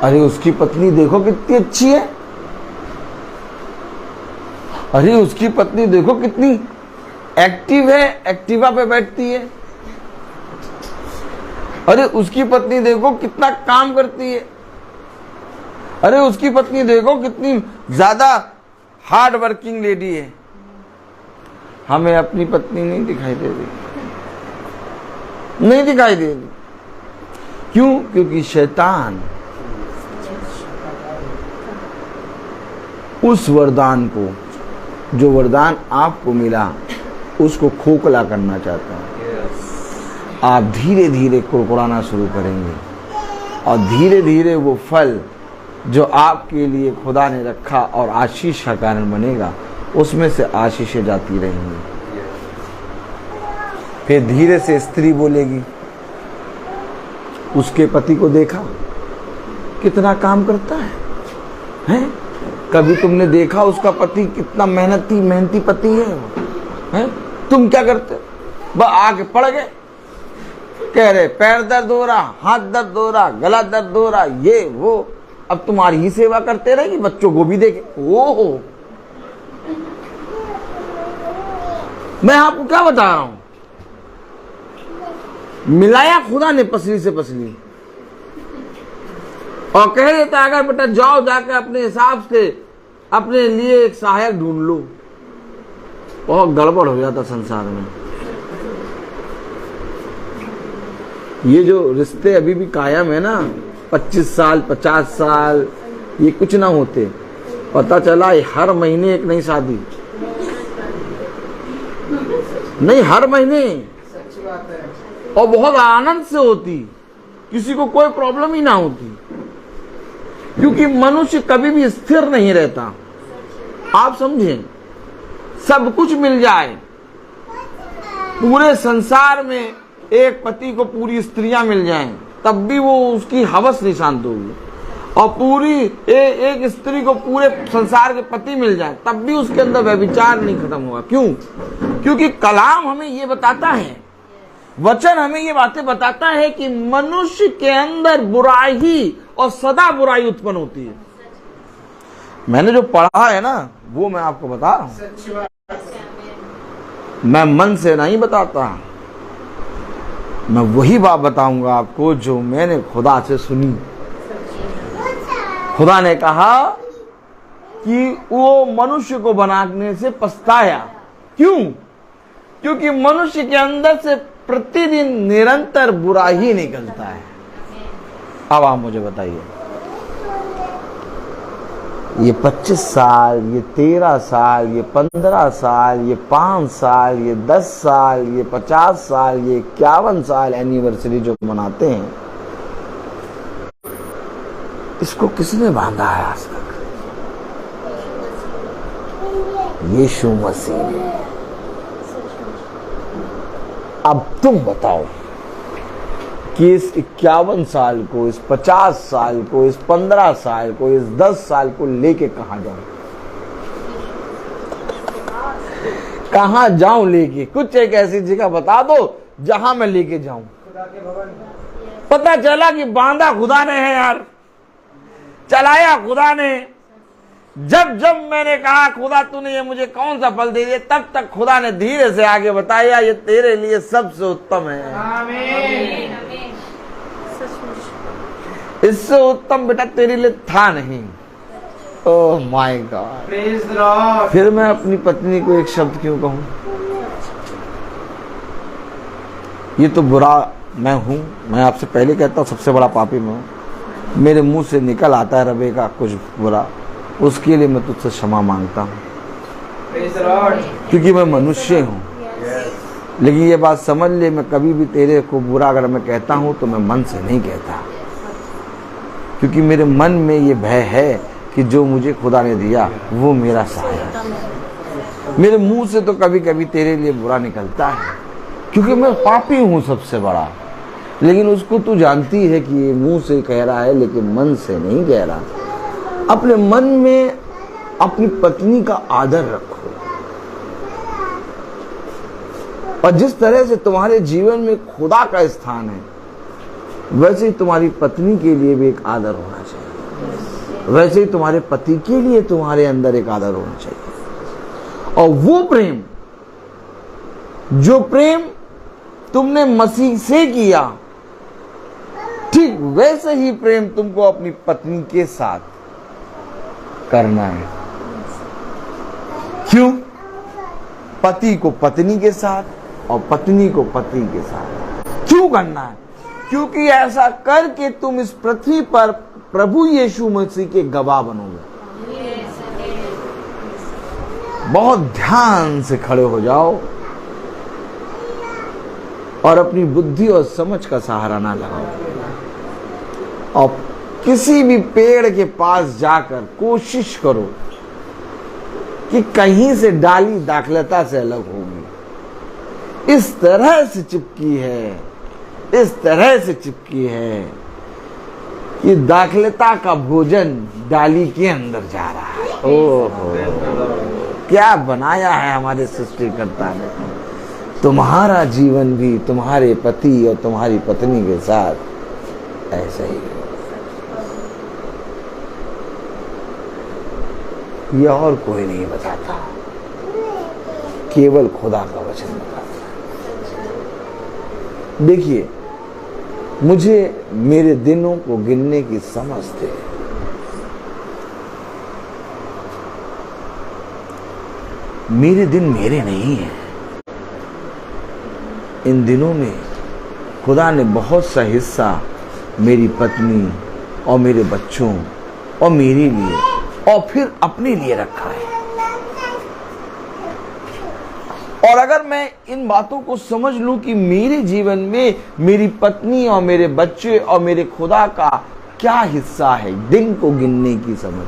D: अरे उसकी पत्नी देखो कितनी अच्छी है, अरे उसकी पत्नी देखो कितनी एक्टिव है, एक्टिवा पे बैठती है। अरे उसकी पत्नी देखो कितना काम करती है। अरे उसकी पत्नी देखो कितनी ज्यादा हार्ड वर्किंग लेडी है। हमें अपनी पत्नी नहीं दिखाई दे रही, नहीं दिखाई दे रही। क्यों? क्योंकि शैतान उस वरदान को, जो वरदान आपको मिला, उसको खोखला करना चाहता है। आप धीरे धीरे कुड़कुड़ाना शुरू करेंगे और धीरे धीरे वो फल जो आपके लिए खुदा ने रखा और आशीष का कारण बनेगा, उसमें से आशीषें जाती रहेंगी। फिर धीरे से स्त्री बोलेगी, उसके पति को देखा कितना काम करता है, हैं? कभी तुमने देखा उसका पति कितना मेहनती पति है? तुम क्या करते? बस आके पड़ गए, कह रहे पैर दर्द हो रहा, हाथ दर्द हो रहा, गला दर्द हो रहा, ये वो। अब तुम्हारी ही सेवा करते रहेगी, बच्चों को भी देखे। ओहो, मैं आपको क्या बता रहा हूं, मिलाया खुदा ने पसली से पसली, और कह देता अगर बेटा जाओ जाकर अपने हिसाब से अपने लिए एक सहायक ढूंढ लो। बहुत गड़बड़ हो जाता संसार में। ये जो रिश्ते अभी भी कायम है ना, 25 साल 50 साल, ये कुछ ना होते। पता चला हर महीने एक नई शादी, नहीं हर महीने, और बहुत आनंद से होती, किसी को कोई प्रॉब्लम ही ना होती, क्योंकि मनुष्य कभी भी स्थिर नहीं रहता। आप समझें, सब कुछ मिल जाए, पूरे संसार में एक पति को पूरी स्त्रियां मिल जाएं, तब भी वो उसकी हवस नहीं शांत होगी, और पूरी एक स्त्री को पूरे संसार के पति मिल जाए, तब भी उसके अंदर व्यभिचार नहीं खत्म होगा। क्यों? क्योंकि कलाम हमें ये बताता है, वचन हमें ये बातें बताता है कि मनुष्य के अंदर बुराई और सदा बुराई उत्पन्न होती है। मैंने जो पढ़ा है ना, वो मैं आपको बता रहा हूं, मैं मन से नहीं बताता, मैं वही बात बताऊंगा आपको जो मैंने खुदा से सुनी। खुदा ने कहा कि वो मनुष्य को बनाने से पछताया। क्यों? क्योंकि मनुष्य के अंदर से प्रतिदिन निरंतर बुरा ही निकलता है। अब आप मुझे बताइए, ये 25 साल, ये 13 साल, ये 15 साल, ये 5 साल, ये 10 साल, ये 50 साल, ये 51 साल एनिवर्सरी जो मनाते हैं, इसको किसने बांधा है आज तक? यीशु मसीह ने। अब तुम बताओ कि इस 51 साल को, इस 50 साल को, इस 15 साल को, इस 10 साल को लेके कहां जाऊं? कहां जाऊं लेके? कुछ एक ऐसी जगह बता दो जहां मैं लेके जाऊं। पता चला कि बांधा खुदा ने है यार, चलाया खुदा ने। जब जब मैंने कहा खुदा तूने ये मुझे कौन सा फल दे दिया, तब तक खुदा ने धीरे से आगे बताया ये तेरे लिए सबसे उत्तम है।
A: आमीन।
D: इससे उत्तम बेटा तेरे लिए था नहीं। Oh my God,
A: praise the Lord.
D: फिर मैं अपनी पत्नी को एक शब्द क्यों कहूं? ये तो बुरा मैं हूं, मैं आपसे पहले कहता हूं सबसे बड़ा पापी मैं हूं। मेरे मुंह से निकल आता है रबे का कुछ बुरा, उसके लिए मैं तुझसे क्षमा मांगता हूं,
A: प्रेज द लॉर्ड।
D: क्योंकि मैं मनुष्य हूं। लेकिन ये बात समझ ले, मैं कभी भी तेरे को बुरा अगर मैं कहता हूं तो मैं मन से नहीं कहता, क्योंकि मेरे मन में ये भय है कि जो मुझे खुदा ने दिया वो मेरा सहायक है। मेरे मुंह से तो कभी कभी तेरे लिए बुरा निकलता है, क्योंकि मैं पापी हूं सबसे बड़ा। लेकिन उसको तू जानती है कि ये मुंह से कह रहा है लेकिन मन से नहीं कह रहा। अपने मन में अपनी पत्नी का आदर रखो, और जिस तरह से तुम्हारे जीवन में खुदा का स्थान है, वैसे ही तुम्हारी पत्नी के लिए भी एक आदर होना चाहिए, वैसे ही तुम्हारे पति के लिए तुम्हारे अंदर एक आदर होना चाहिए। और वो प्रेम, जो प्रेम तुमने मसीह से किया, ठीक वैसे ही प्रेम तुमको अपनी पत्नी के साथ करना है। क्यों? पति को पत्नी के साथ और पत्नी को पति के साथ क्यों करना है? क्योंकि ऐसा करके तुम इस पृथ्वी पर प्रभु यीशु मसीह के गवाह बनोगे। बहुत ध्यान से खड़े हो जाओ और अपनी बुद्धि और समझ का सहारा ना लगाओ, और किसी भी पेड़ के पास जाकर कोशिश करो कि कहीं से डाली दाखलता से अलग होगी। इस तरह से चिपकी है, इस तरह से चिपकी है कि दाखलता का भोजन डाली के अंदर जा रहा है। ओहो, क्या बनाया है हमारे सृष्टिकर्ता ने। तुम्हारा जीवन भी तुम्हारे पति और तुम्हारी पत्नी के साथ ऐसा ही है। यह और कोई नहीं बताता, केवल खुदा का वचन बताता है। देखिए, मुझे मेरे दिनों को गिनने की समझ दे। मेरे दिन मेरे नहीं हैं। इन दिनों में खुदा ने बहुत सा हिस्सा मेरी पत्नी और मेरे बच्चों और मेरे लिए और फिर अपने लिए रखा है। और अगर मैं इन बातों को समझ लूं कि मेरे जीवन में मेरी पत्नी और मेरे बच्चे और मेरे खुदा का क्या हिस्सा है, दिन को गिनने की समझ,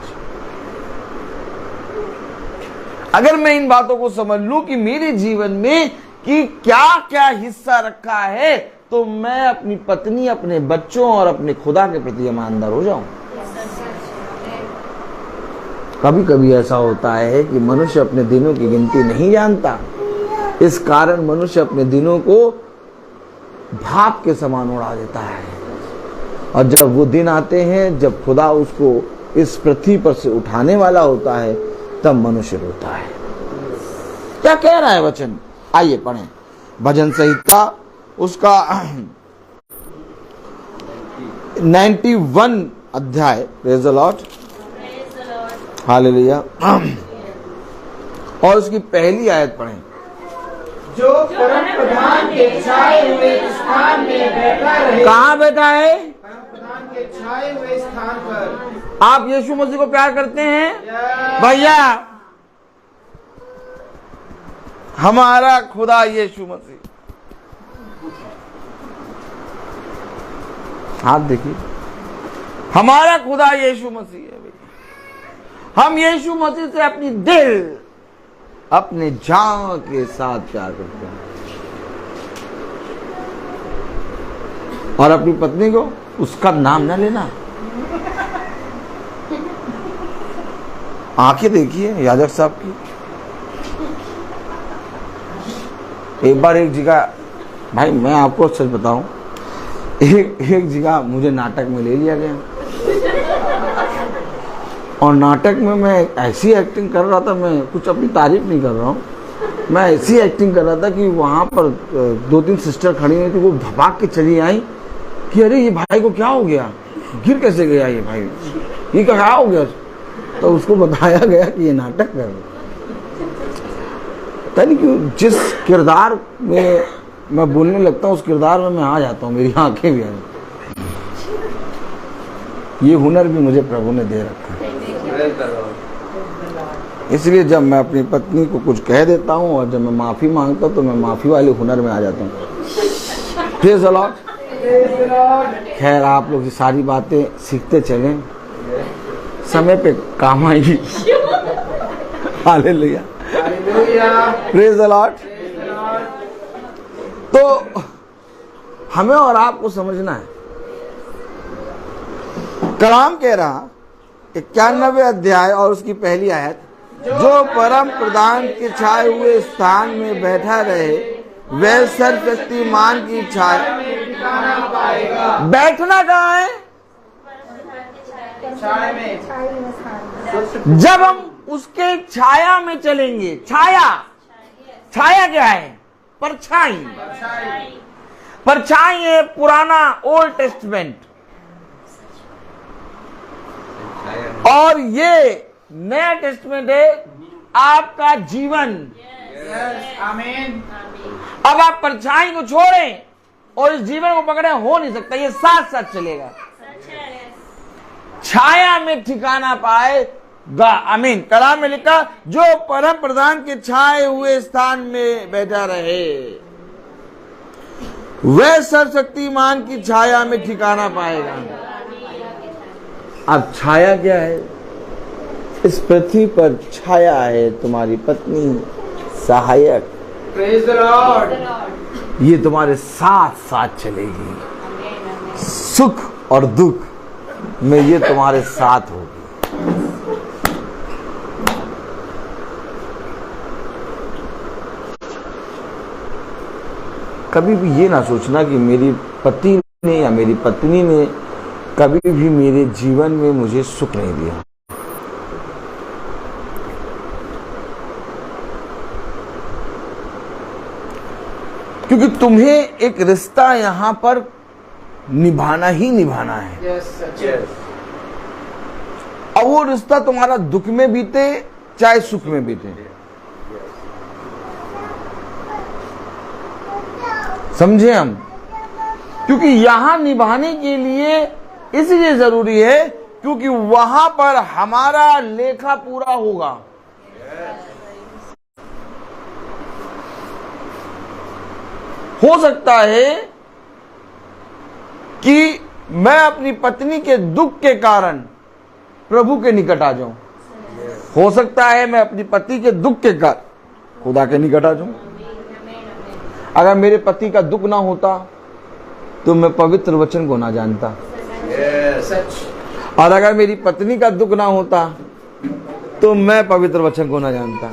D: अगर मैं इन बातों को समझ लूं कि मेरे जीवन में कि क्या क्या हिस्सा रखा है, तो मैं अपनी पत्नी, अपने बच्चों और अपने खुदा के प्रति ईमानदार हो जाऊं। कभी कभी ऐसा होता है कि मनुष्य अपने दिनों की गिनती नहीं जानता, इस कारण मनुष्य अपने दिनों को भाप के समान उड़ा देता है। और जब वो दिन आते हैं जब खुदा उसको इस पृथ्वी पर से उठाने वाला होता है, तब मनुष्य रोता है। क्या कह रहा है वचन? आइए पढ़ें भजन संहिता उसका 91 अध्याय। Praise the Lord, hallelujah. और उसकी पहली आयत पढ़ें।
A: जो परम प्रधान के छाए हुए स्थान में बैठा रहे।
D: कहाँ बैठा है?
A: परम प्रधान के छाए हुए स्थान पर।
D: आप यीशु मसीह को प्यार करते हैं भैया? हमारा खुदा यीशु मसीह, हाथ देखिए, हमारा खुदा यीशु मसीह है भैया। हम यीशु मसीह से अपनी दिल, अपने जान के साथ प्यार करते हैं। और अपनी पत्नी को उसका नाम ना लेना। आंखें देखिए याजक साहब की। एक बार एक जगह, भाई मैं आपको सच बताऊं, एक जगह मुझे नाटक में ले लिया गया और नाटक में मैं ऐसी एक्टिंग कर रहा था, मैं कुछ अपनी तारीफ नहीं कर रहा हूँ, मैं ऐसी एक्टिंग कर रहा था कि वहाँ पर 2-3 सिस्टर खड़ी हुई थी, वो धपाक के चली आई कि अरे ये भाई को क्या हो गया, गिर कैसे गया ये भाई, ये क्या हो गया? तो उसको बताया गया कि ये नाटक है। पता नहीं क्यों जिस किरदार में मैं बोलने लगता हूँ उस किरदार में मैं आ जाता हूँ, मेरी आंखें भी आ जाती। ये हुनर भी मुझे प्रभु ने दे रखा है। इसलिए जब मैं अपनी पत्नी को कुछ कह देता हूँ और जब मैं माफी मांगता हूँ तो मैं माफी वाले हुनर में आ जाता हूँ। Praise the Lord. खैर आप लोग ये सारी बातें सीखते चलें, समय पे काम आएगी। Hallelujah, praise the Lord. तो हमें और आपको समझना है, कलाम कह रहा 91 अध्याय और उसकी पहली आयत, जो परम प्रधान के छाए हुए स्थान में बैठा रहे वह सर्वशक्तिमान की छाया पाएगा। बैठना कहाँ है?
A: छाया में।
D: जब हम उसके छाया में चलेंगे। छाया, छाया क्या है? परछाई। परछाई है पुराना ओल्ड टेस्टमेंट, और ये नया टेस्टमेंट है आपका जीवन।
A: आमीन।
D: अब आप परछाई को छोड़ें और इस जीवन को पकड़े, हो नहीं सकता, ये साथ साथ चलेगा। छाया में ठिकाना पाएगा। आमीन। कलाम में लिखा, जो परम प्रधान के छाए हुए स्थान में बैठा रहे वह सर्वशक्तिमान की छाया में ठिकाना पाएगा। अब छाया क्या है? इस पृथ्वी पर छाया है तुम्हारी पत्नी, सहायक।
A: Praise the Lord.
D: ये तुम्हारे साथ साथ चलेगी, सुख और दुख में ये तुम्हारे साथ होगी। कभी भी ये ना सोचना कि मेरी पति ने या मेरी पत्नी ने कभी भी मेरे जीवन में मुझे सुख नहीं दिया। क्योंकि तुम्हें एक रिश्ता यहां पर निभाना ही निभाना है। और वो रिश्ता तुम्हारा दुख में बीते चाहे सुख में बीते। समझे हम? क्योंकि यहां निभाने के लिए इसलिए जरूरी है क्योंकि वहां पर हमारा लेखा पूरा होगा। हो सकता है कि मैं अपनी पत्नी के दुख के कारण प्रभु के निकट आ जाऊं। हो सकता है मैं अपनी पति के दुख के कारण खुदा के निकट आ जाऊं। अगर मेरे पति का दुख ना होता तो मैं पवित्र वचन को ना जानता। और अगर मेरी पत्नी का दुख ना होता तो मैं पवित्र वचन को ना जानता।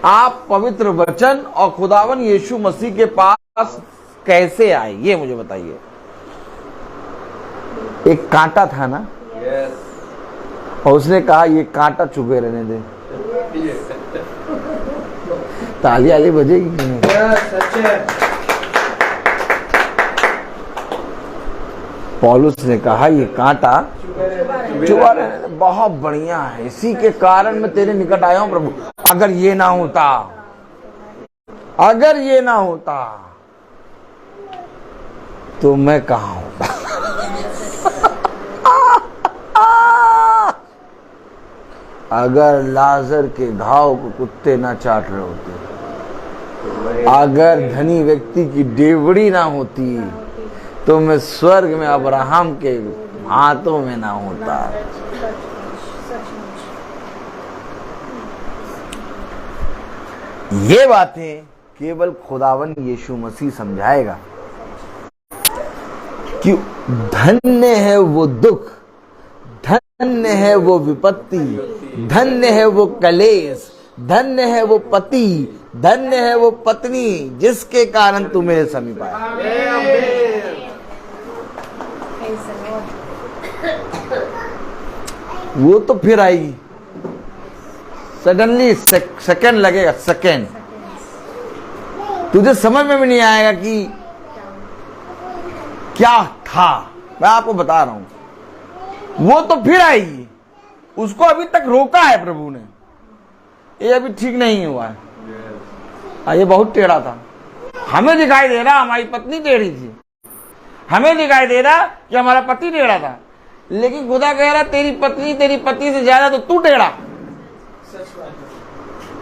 D: आप पवित्र वचन और खुदावन यीशु मसीह के पास कैसे आए, ये मुझे बताइए। एक कांटा था ना, और उसने कहा ये कांटा चुभे रहने दे। ताली आली बजेगी कि नहीं? पौलुस ने कहा ये कांटा चुभा रहने दे। बहुत बढ़िया है, इसी के कारण मैं तेरे निकट आया हूं प्रभु। अगर ये ना होता, अगर ये ना होता तो मैं कहां होता। अगर लाजर के घाव को कुत्ते ना चाट रहे होते, अगर धनी व्यक्ति की डेवड़ी ना होती तो मैं स्वर्ग में अब्राहम के हाथों में ना होता। ये बातें केवल खुदावन यीशु मसीह समझाएगा कि धन्य है वो दुख, धन्य है वो विपत्ति, धन्य है वो कलेश, धन्य है वो पति, धन्य है वो पत्नी जिसके कारण तू मेरे समीप आया। वो तो फिर आएगी, सडनली सेकंड लगेगा, सेकंड तुझे समझ में भी नहीं आएगा कि क्या था। मैं आपको बता रहा हूं, वो तो फिर आएगी। उसको अभी तक रोका है प्रभु ने, ये अभी ठीक नहीं हुआ है। ये बहुत टेढ़ा था। हमें दिखाई दे रहा हमारी पत्नी टेढ़ी थी, हमें दिखाई दे रहा कि हमारा पति टेढ़ा था, लेकिन खुदा कह रहा तेरी पत्नी तेरी पति से ज्यादा तो तू टेढ़ा।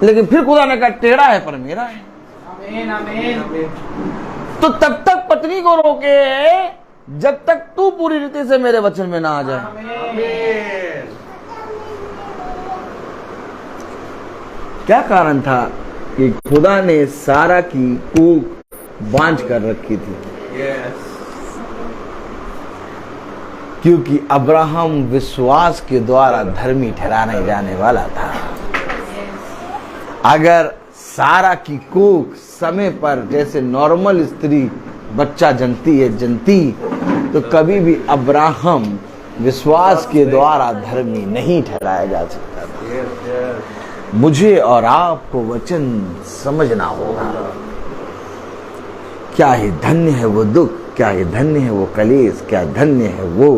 D: लेकिन फिर खुदा ने कहा टेढ़ा है पर मेरा है।
A: आमीन, आमीन।
D: तो तब तक पत्नी को रोके जब तक तू पूरी रीति से मेरे वचन में ना आ जाए।
A: आमीन।
D: क्या कारण था कि खुदा ने सारा की कूख बांझ कर रखी थी? क्योंकि अब्राहम विश्वास के द्वारा धर्मी ठहराने जाने वाला था। अगर सारा की कूख समय पर जैसे नॉर्मल स्त्री बच्चा जनती तो कभी भी अब्राहम विश्वास के द्वारा धर्मी नहीं ठहराया जा सकता था। मुझे और आपको वचन समझना होगा। क्या ही धन्य है वो दुख, क्या ही धन्य है वो कलेश, क्या धन्य है वो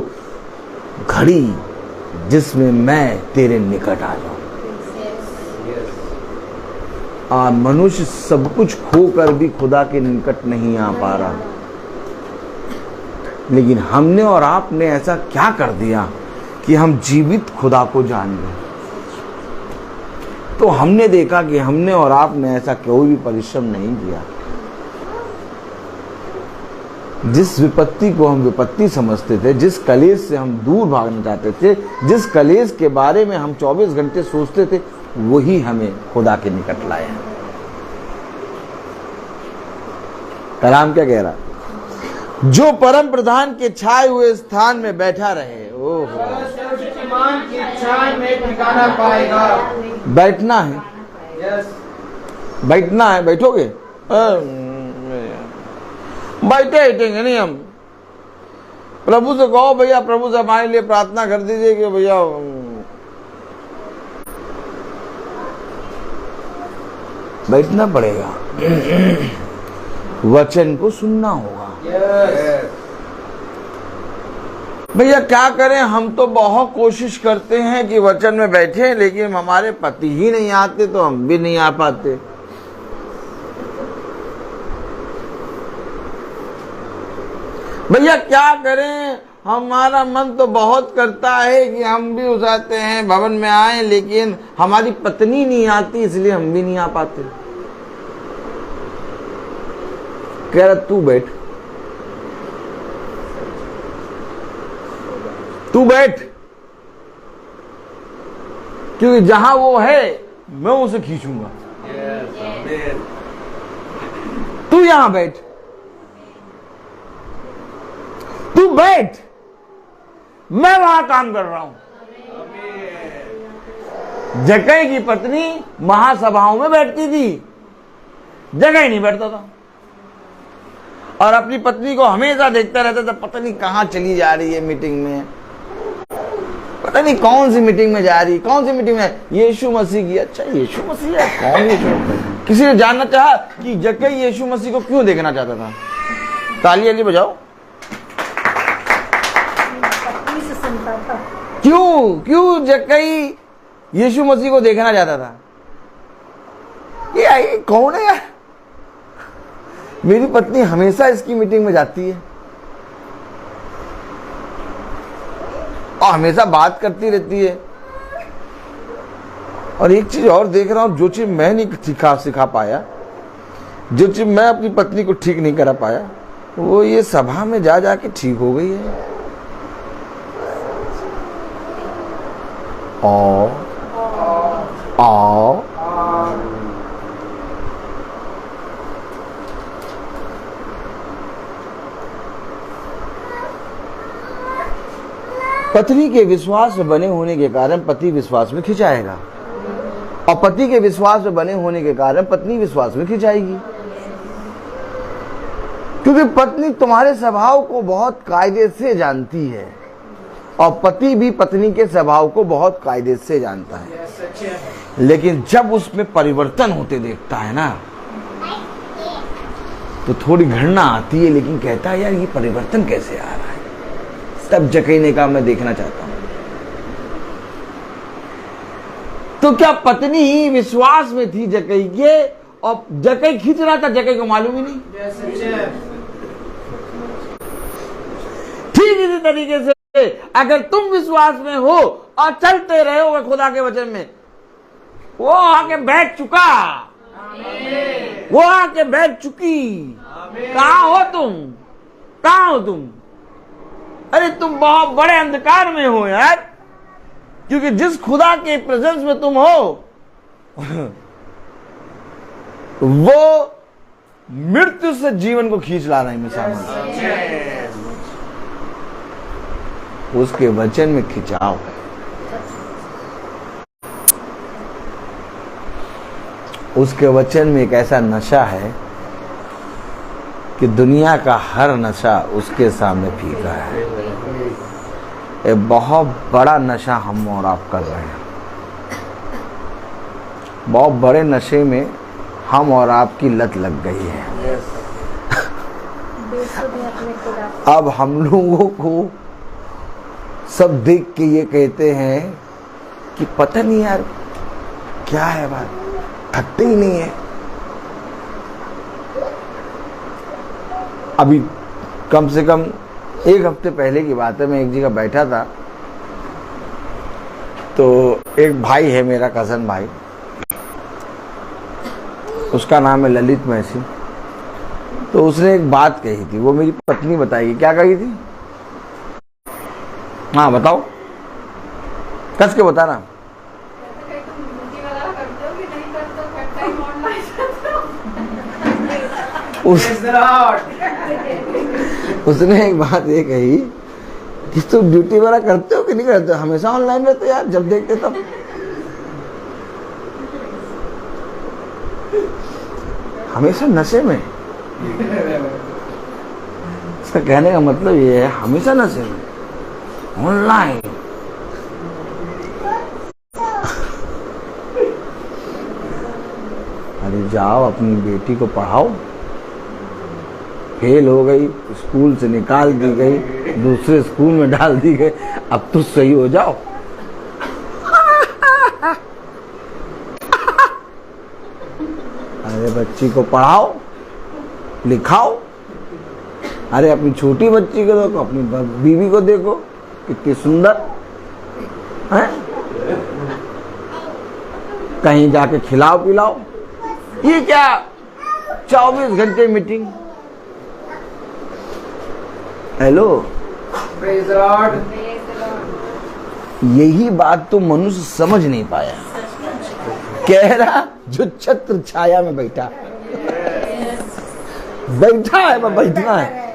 D: घड़ी जिसमें मैं तेरे निकट आ जाऊं। मनुष्य सब कुछ खोकर भी खुदा के निकट नहीं आ पा रहा, लेकिन हमने और आपने ऐसा क्या कर दिया कि हम जीवित खुदा को जान गए। तो हमने देखा कि हमने और आपने ऐसा कोई भी परिश्रम नहीं किया। जिस विपत्ति को हम विपत्ति समझते थे, जिस कलेश से हम दूर भागना चाहते थे, जिस कलेश के बारे में हम 24 घंटे सोचते थे, वही हमें खुदा के निकट लाया। कलाम क्या कह रहा? जो परम प्रधान के छाए हुए स्थान में बैठा रहे, ओहो,
A: ईमान की छाया में ठिकाना पाएगा।
D: बैठना है,
A: यस,
D: बैठना है। बैठोगे? बैठे हटेंगे नहीं हम। प्रभु से कहो भैया, प्रभु से हमारे लिए प्रार्थना कर दीजिए कि भैया बैठना पड़ेगा, वचन को सुनना होगा।
A: यस।
D: भैया क्या करें, हम तो बहुत कोशिश करते हैं कि वचन में बैठे, लेकिन हमारे पति ही नहीं आते तो हम भी नहीं आ पाते। भैया क्या करें, हमारा मन तो बहुत करता है कि हम भी उठाते हैं भवन में आए, लेकिन हमारी पत्नी नहीं आती इसलिए हम भी नहीं आ पाते। कह रहा तू बैठ, तू बैठ, क्योंकि जहां वो है मैं उसे खींचूंगा। तू यहां बैठ, तू बैठ, मैं वहां काम कर रहा हूं। जक्कई की पत्नी महासभाओं में बैठती थी, जक्कई नहीं बैठता था और अपनी पत्नी को हमेशा देखता रहता था, पता नहीं कहां चली जा रही है मीटिंग में, पता नहीं कौन सी मीटिंग में जा रही, कौन सी मीटिंग में, यीशु मसीह की। अच्छा यीशु मसीह है, कौन यीशु? किसी ने जानना चाहा कि जक्कई यीशु मसीह को क्यों देखना चाहता था? ताली बजाओ। क्यों जक्कई यीशु मसीह को देखना चाहता था? ये कौन है यार? मेरी पत्नी हमेशा इसकी मीटिंग में जाती है और हमेशा बात करती रहती है। और एक चीज और देख रहा हूं, जो चीज मैं नहीं सिखा पाया, जो चीज मैं अपनी पत्नी को ठीक नहीं करा पाया, वो ये सभा में जा जाके ठीक हो गई है। पत्नी के विश्वास में बने होने के कारण पति विश्वास में खिंचाएगा और पति के विश्वास में बने होने के कारण पत्नी विश्वास में खिंचाएगी, क्योंकि पत्नी तुम्हारे स्वभाव को बहुत कायदे से जानती है और पति भी पत्नी के स्वभाव को बहुत कायदे से जानता है। लेकिन जब उसमें परिवर्तन होते देखता है ना, तो थोड़ी घृणा आती है, लेकिन कहता है यार ये परिवर्तन कैसे आ रहा है। तब जक्कई ने कहा मैं देखना चाहता हूं। तो क्या पत्नी ही विश्वास में थी जक्कई के और जक्कई खींच रहा था, जक्कई को मालूम ही नहीं। ठीक इसी तरीके से अगर तुम विश्वास में हो और चलते रहोगे खुदा के वचन में, वो आके बैठ चुका, वो आके बैठ चुकी। कहां हो तुम, कहां हो तुम? अरे तुम बहुत बड़े अंधकार में हो यार, क्योंकि जिस खुदा के प्रेजेंस में तुम हो वो मृत्यु से जीवन को खींच ला रहा है मिसाल। उसके वचन में खिंचाव है। उसके वचन में एक ऐसा नशा है कि दुनिया का हर नशा उसके सामने फीका है। एक बहुत बड़ा नशा हम और आप कर रहे हैं। बहुत बड़े नशे में हम और आपकी लत लग गई है। अब हम लोगों को सब देख के ये कहते हैं कि पता नहीं यार क्या है बात, थकते ही नहीं है। अभी कम से कम एक हफ्ते पहले की बात है, मैं एक जगह बैठा था, तो एक भाई है मेरा कजन भाई, उसका नाम है ललित मैसी। तो उसने एक बात कही थी, वो मेरी पत्नी बताएगी। क्या कही थी? हाँ बताओ, कस के बताना। उसने एक बात ये कही कि तुम ड्यूटी वाला करते हो कि नहीं करते हो? हमेशा ऑनलाइन रहते हो यार, जब देखते तब। हमेशा नशे में। इसका कहने का मतलब ये है हमेशा नशे में, ऑनलाइन। अरे जाओ अपनी बेटी को पढ़ाओ, फेल हो गई, स्कूल से निकाल दी गई, दूसरे स्कूल में डाल दी गई, अब तो सही हो जाओ। अरे बच्ची को पढ़ाओ लिखाओ, अरे अपनी छोटी बच्ची को देखो, अपनी बीवी को देखो कितनी सुंदर है। कहीं जाके खिलाओ पिलाओ, ये क्या 24 घंटे meeting. Hello,
A: Praise the Lord.
D: यही बात तो मनुष्य समझ नहीं पाया। कह रहा जो छत्र छाया में बैठा बैठा है, वह बैठना है।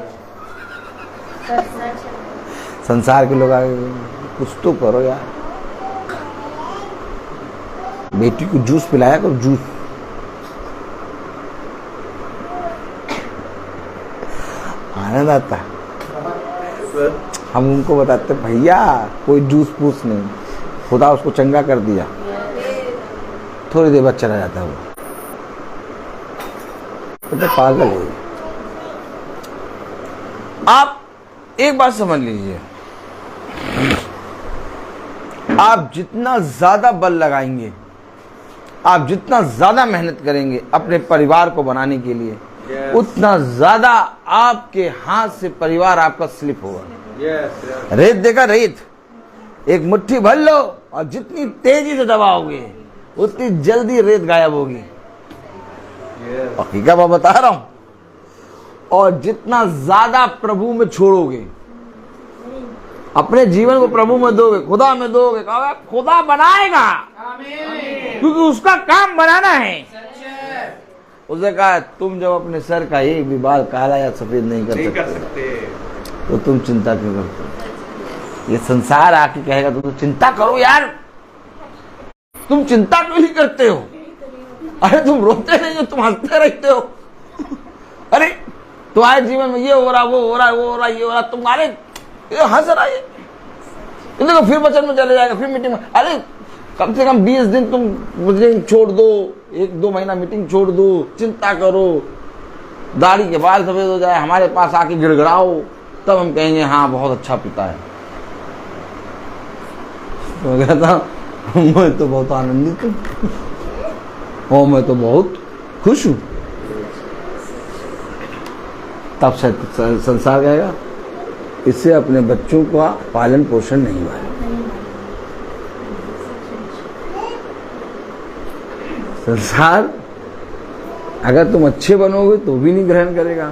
D: संसार के लोग आगे कुछ तो करो यार। बेटी को जूस पिलाया करो, जूस। आनंद आता। हम उनको बताते भैया कोई जूस पूछ नहीं, खुदा उसको चंगा कर दिया, थोड़ी देर बाद चला जाता है वो। तो पागल है। आप एक बात समझ लीजिए, आप जितना ज्यादा बल लगाएंगे, आप जितना ज्यादा मेहनत करेंगे अपने परिवार को बनाने के लिए, उतना ज्यादा आपके हाथ से परिवार आपका स्लिप होगा। रेत देखा, रेत एक मुट्ठी भर लो और जितनी तेजी से दबाओगे उतनी जल्दी रेत गायब होगी। हकीकत मैं बता रहा हूं। और जितना ज्यादा प्रभु में छोड़ोगे, अपने जीवन को प्रभु में दोगे, खुदा में दोगे, कहोगे खुदा बनाएगा, क्योंकि उसका काम बनाना है। उसने कहा तुम जब अपने सर का एक भी बाल काला या सफेद नहीं कर सकते तो तुम चिंता क्यों करते हो। ये संसार आके कहेगा तुम तो चिंता करो यार, तुम चिंता क्यों नहीं करते हो। अरे तुम रोते नहीं हो, तुम हंसते रहते हो। अरे तुम्हारे जीवन में ये हो रहा, वो हो रहा, वो हो रहा, ये हो रहा, तुम्हारे हंस रहा है। देखो फिर वचन में चले जाएगा, फिर मीटिंग में। अरे कम से कम 20 दिन तुम मीटिंग छोड़ दो, 1-2 महीना मीटिंग छोड़ दो, चिंता करो, दाढ़ी के बाल सफेद हो जाए, हमारे पास आके गिड़गिड़ाओ, तब हम कहेंगे हाँ बहुत अच्छा पिता है। तो कहता मैं तो बहुत आनंदित हूँ और मैं तो बहुत खुश हूँ। तब संसार कहेगा इससे अपने बच्चों का पालन पोषण नहीं हुआ। संसार अगर तुम अच्छे बनोगे तो भी नहीं ग्रहण करेगा,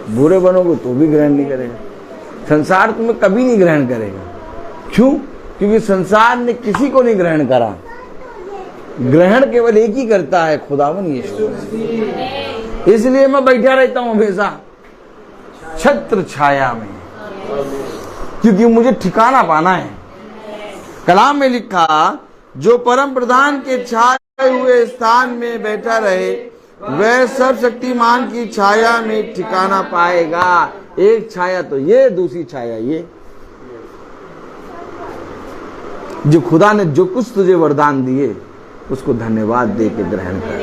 D: बुरे बनोगे तो भी ग्रहण नहीं करेगा। संसार तुम्हें कभी नहीं ग्रहण करेगा। क्यों? क्योंकि संसार ने किसी को नहीं ग्रहण करा। ग्रहण केवल एक ही करता है, खुदावन यीशु। इसलिए मैं बैठा रहता हूं हमेशा छत्र छाया में, क्योंकि मुझे ठिकाना पाना है। कलाम में लिखा जो परम प्रधान के छाए हुए स्थान में बैठा रहे वह सब शक्तिमान की छाया में ठिकाना पाएगा। एक छाया तो ये, दूसरी छाया ये। जो खुदा ने जो कुछ तुझे वरदान दिए उसको धन्यवाद दे के ग्रहण कर,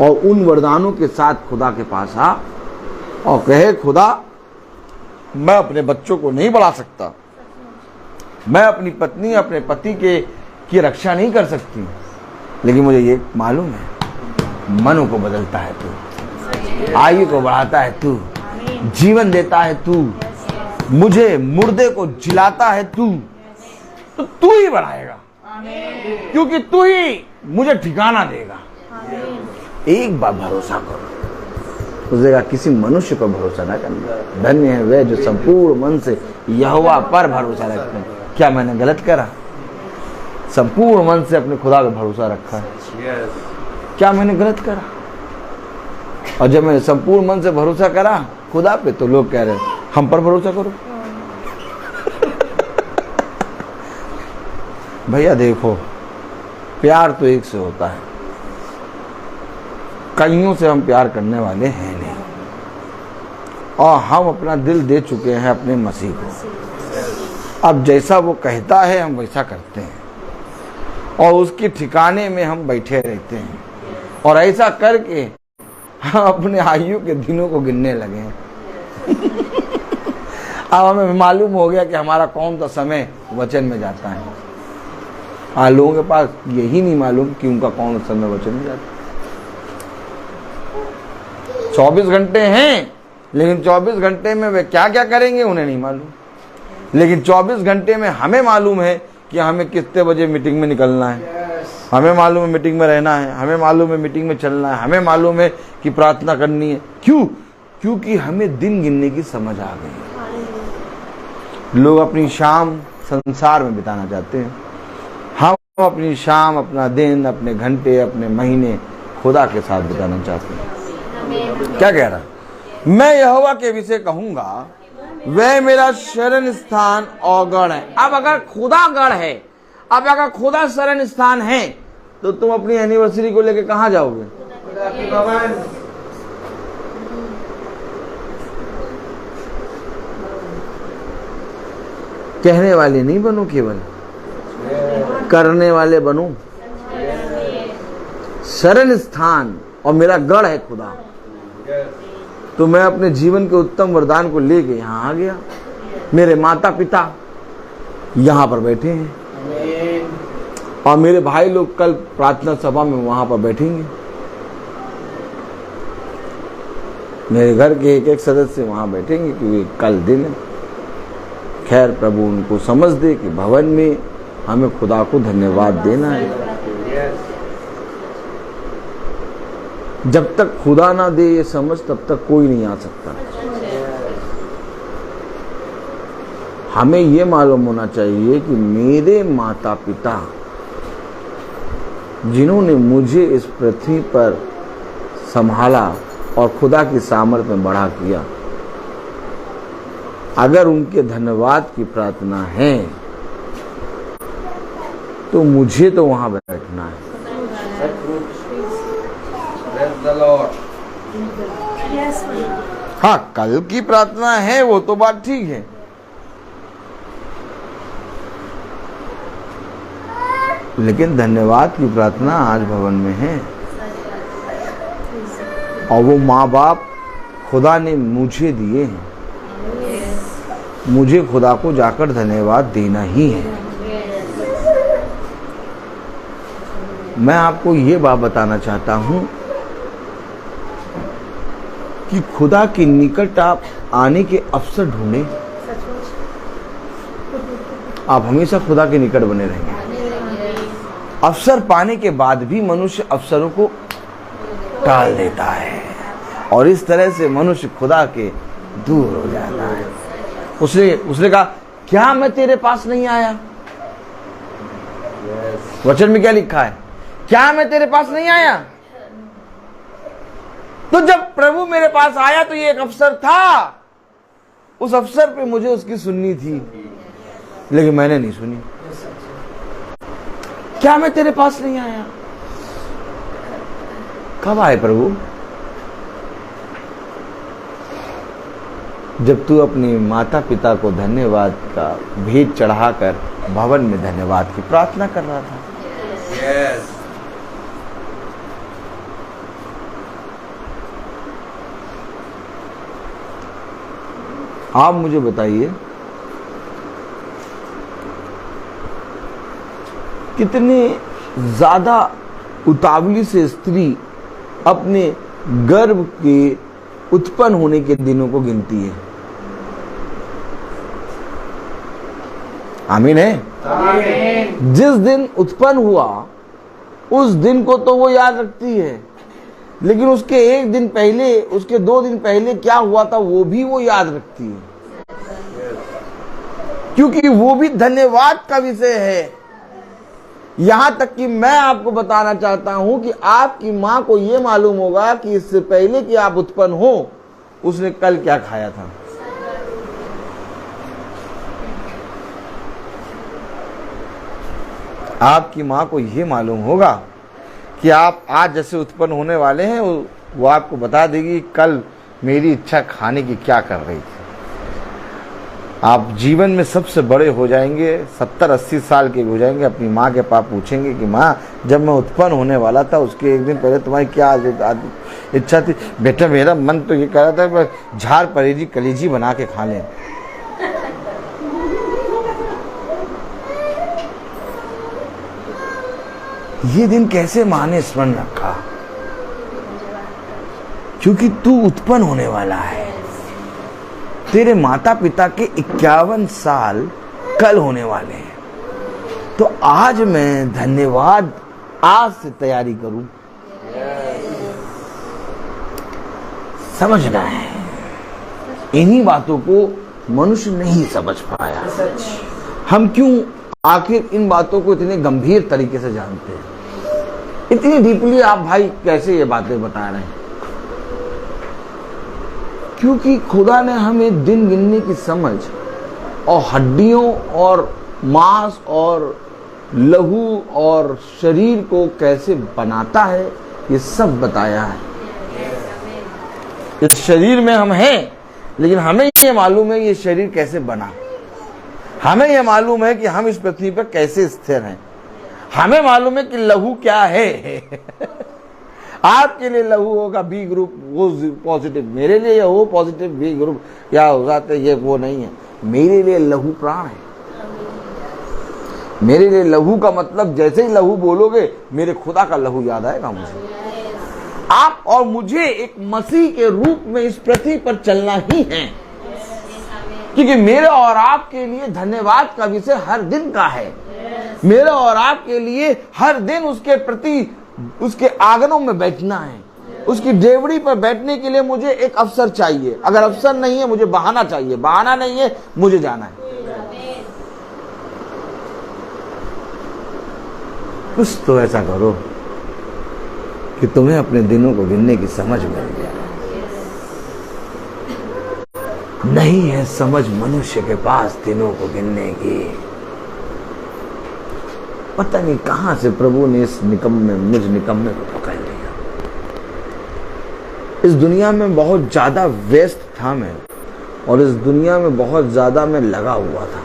D: और उन वरदानों के साथ खुदा के पास आ और कहे खुदा मैं अपने बच्चों को नहीं बढ़ा सकता, मैं अपनी पत्नी अपने पति की रक्षा नहीं कर सकती, लेकिन मुझे ये मालूम है मनु को बदलता है तू, आयु को बढ़ाता है तू, जीवन देता है तू, मुझे मुर्दे को जिलाता है तू, तो तू ही बढ़ाएगा, क्योंकि तू ही मुझे ठिकाना देगा। एक बार भरोसा करो, उसका किसी मनुष्य पर भरोसा ना करना। धन्य है वे जो संपूर्ण मन से यहोवा पर भरोसा रखते हैं। क्या मैंने गलत करा? संपूर्ण मन से अपने खुदा पर भरोसा रखा है। क्या मैंने गलत करा? और जब मैंने संपूर्ण मन से भरोसा करा खुदा पे, तो लोग कह रहे हम पर भरोसा करो। भैया देखो, प्यार तो एक से होता है, कईयों से हम प्यार करने वाले हैं नहीं, और हम अपना दिल दे चुके हैं अपने मसीह को। अब जैसा वो कहता है हम वैसा करते हैं, और उसके ठिकाने में हम बैठे रहते हैं, और ऐसा करके हम अपने आयु के दिनों को गिनने लगे हैं। अब हमें मालूम हो गया कि हमारा कौन सा समय वचन में जाता है। लोगों के पास यही नहीं मालूम कि उनका कौन समय वचन में जाता है। 24 घंटे हैं लेकिन 24 घंटे में वे क्या क्या करेंगे उन्हें नहीं मालूम। लेकिन 24 घंटे में हमें मालूम है कि हमें कितने बजे मीटिंग में निकलना है, हमें मालूम है मीटिंग में रहना है, हमें मालूम है मीटिंग में चलना है, हमें मालूम है कि प्रार्थना करनी है। क्यों? क्योंकि हमें दिन गिनने की समझ आ गई। लोग अपनी शाम संसार में बिताना चाहते हैं, हम अपनी शाम, अपना दिन, अपने घंटे, अपने महीने खुदा के साथ बिताना चाहते हैं। क्या कह रहा? मैं यहोवा के विषय कहूंगा, वह मेरा शरण स्थान और गढ़ है। अब अगर खुदा गढ़ है, अब अगर खुदा शरण स्थान है, तो तुम अपनी एनिवर्सरी को लेकर कहां जाओगे?
A: खुदा के भवन।
D: कहने वाले नहीं बनो, केवल करने वाले बनो। शरण स्थान और मेरा गढ़ है खुदा। तो मैं अपने जीवन के उत्तम वरदान को लेके यहाँ आ गया। मेरे माता पिता यहाँ पर बैठे हैं और मेरे भाई लोग कल प्रार्थना सभा में वहां पर बैठेंगे। मेरे घर के एक एक सदस्य वहां बैठेंगे क्योंकि कल दिन है। खैर, प्रभु उनको समझ दे कि भवन में हमें खुदा को धन्यवाद देना है। जब तक खुदा ना दे ये समझ, तब तक कोई नहीं आ सकता। हमें ये मालूम होना चाहिए कि मेरे माता पिता जिन्होंने मुझे इस पृथ्वी पर संभाला और खुदा की सामर्थ में बड़ा किया, अगर उनके धन्यवाद की प्रार्थना है तो मुझे तो वहां बैठना है। हाँ, कल की प्रार्थना है वो तो बात ठीक है, लेकिन धन्यवाद की प्रार्थना आज भवन में है। और वो माँ बाप खुदा ने मुझे दिए हैं, मुझे खुदा को जाकर धन्यवाद देना ही है। मैं आपको ये बात बताना चाहता हूं कि खुदा के निकट आप आने के अवसर ढूंढें। आप हमेशा खुदा के निकट बने रहेंगे। अवसर पाने के बाद भी मनुष्य अवसरों को टाल देता है और इस तरह से मनुष्य खुदा के दूर हो जाता है। उसने कहा, क्या मैं तेरे पास नहीं आया? वचन में क्या लिखा है? क्या मैं तेरे पास नहीं आया? तो जब प्रभु मेरे पास आया तो ये एक अवसर था, उस अवसर पे मुझे उसकी सुननी थी, लेकिन मैंने नहीं सुनी। क्या मैं तेरे पास नहीं आया? कब आए प्रभु? जब तू अपने माता पिता को धन्यवाद का भेंट चढ़ाकर भवन में धन्यवाद की प्रार्थना कर रहा था।
A: Yes.
D: आप मुझे बताइए, कितने ज्यादा उतावली से स्त्री अपने गर्भ के उत्पन्न होने के दिनों को गिनती है। आमीन है।
A: आमीन।
D: जिस दिन उत्पन्न हुआ उस दिन को तो वो याद रखती है, लेकिन उसके एक दिन पहले, उसके 2 दिन पहले क्या हुआ था वो भी वो याद रखती है, क्योंकि वो भी धन्यवाद का विषय है। यहां तक कि मैं आपको बताना चाहता हूं कि आपकी मां को यह मालूम होगा कि इससे पहले कि आप उत्पन्न हो उसने कल क्या खाया था। आपकी मां को यह मालूम होगा कि आप आज जैसे उत्पन्न होने वाले हैं, वो आपको बता देगी कल मेरी इच्छा खाने की क्या कर रही थी। आप जीवन में सबसे बड़े हो जाएंगे, 70-80 साल के हो जाएंगे, अपनी माँ के पास पूछेंगे कि माँ, जब मैं उत्पन्न होने वाला था उसके एक दिन पहले तुम्हारी क्या इच्छा थी? बेटा मेरा मन तो ये कह रहा था झाड़ परेजी कलेजी बना के खा लें। ये दिन कैसे माँ ने स्मरण रखा? क्योंकि तू उत्पन्न होने वाला है। तेरे माता पिता के 51 साल कल होने वाले हैं, तो आज मैं धन्यवाद आज से तैयारी करूं। समझना है, इन्हीं बातों को मनुष्य नहीं समझ पाया। हम क्यों आखिर इन बातों को इतने गंभीर तरीके से जानते हैं? इतनी डीपली आप भाई कैसे ये बातें बता रहे हैं? क्योंकि खुदा ने हमें दिन गिनने की समझ और हड्डियों और मांस और लहू और शरीर को कैसे बनाता है ये सब बताया है। इस शरीर में हम हैं, लेकिन हमें ये मालूम है ये शरीर कैसे बना। हमें ये मालूम है कि हम इस पृथ्वी पर कैसे स्थिर हैं। हमें मालूम है कि लहू क्या है। आपके लिए लहू होगा बी ग्रुप, वो पॉजिटिव, मेरे लिए वो पॉजिटिव बी ग्रुप क्या हो जाते, ये वो नहीं है। मेरे लिए लहू प्राण है। मेरे लिए लहू का मतलब, जैसे ही लहू बोलोगे मेरे खुदा का लहू याद आएगा मुझे। आप और मुझे एक मसीह के रूप में इस पृथ्वी पर चलना ही है, क्योंकि मेरे और आपके लिए धन्यवाद का विषय हर दिन का है। मेरे और आपके लिए हर दिन उसके प्रति, उसके आंगनों में बैठना है। उसकी डेवड़ी पर बैठने के लिए मुझे एक अवसर चाहिए। अगर अवसर नहीं है मुझे बहाना चाहिए, बहाना नहीं है मुझे जाना है। कुछ तो ऐसा करो कि तुम्हें अपने दिनों को गिनने की समझ मिल जाए। नहीं है समझ मनुष्य के पास दिनों को गिनने की। पता नहीं कहां से प्रभु ने इस निकम्मे, मुझ निकम्मे को पकड़ लिया। इस दुनिया में बहुत ज्यादा व्यस्त था मैं, और इस दुनिया में बहुत ज्यादा मैं लगा हुआ था।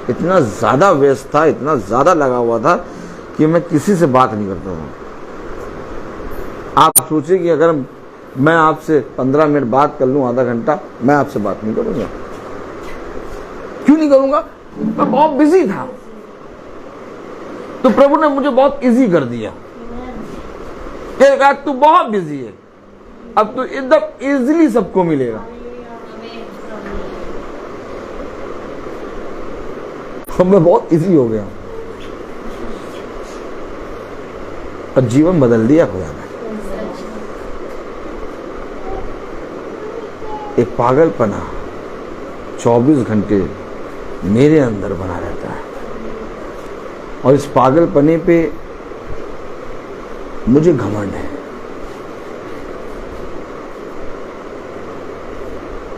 D: इतना ज्यादा व्यस्त था, इतना ज्यादा लगा हुआ था कि मैं किसी से बात नहीं करता था। आप सोचिए कि अगर मैं आपसे 15 मिनट बात कर लूं, आधा घंटा, मैं आपसे बात नहीं करूंगा। क्यों नहीं करूंगा? मैं बहुत बिजी था। तो प्रभु ने मुझे बहुत इजी कर दिया। कहा तू बहुत बिजी है, अब तू एकदम इजीली सबको मिलेगा। अब मैं बहुत इजी हो गया और जीवन बदल दिया खुदा ने। एक पागलपना 24 घंटे मेरे अंदर बना रहता है, और इस पागलपने पे मुझे घमंड है।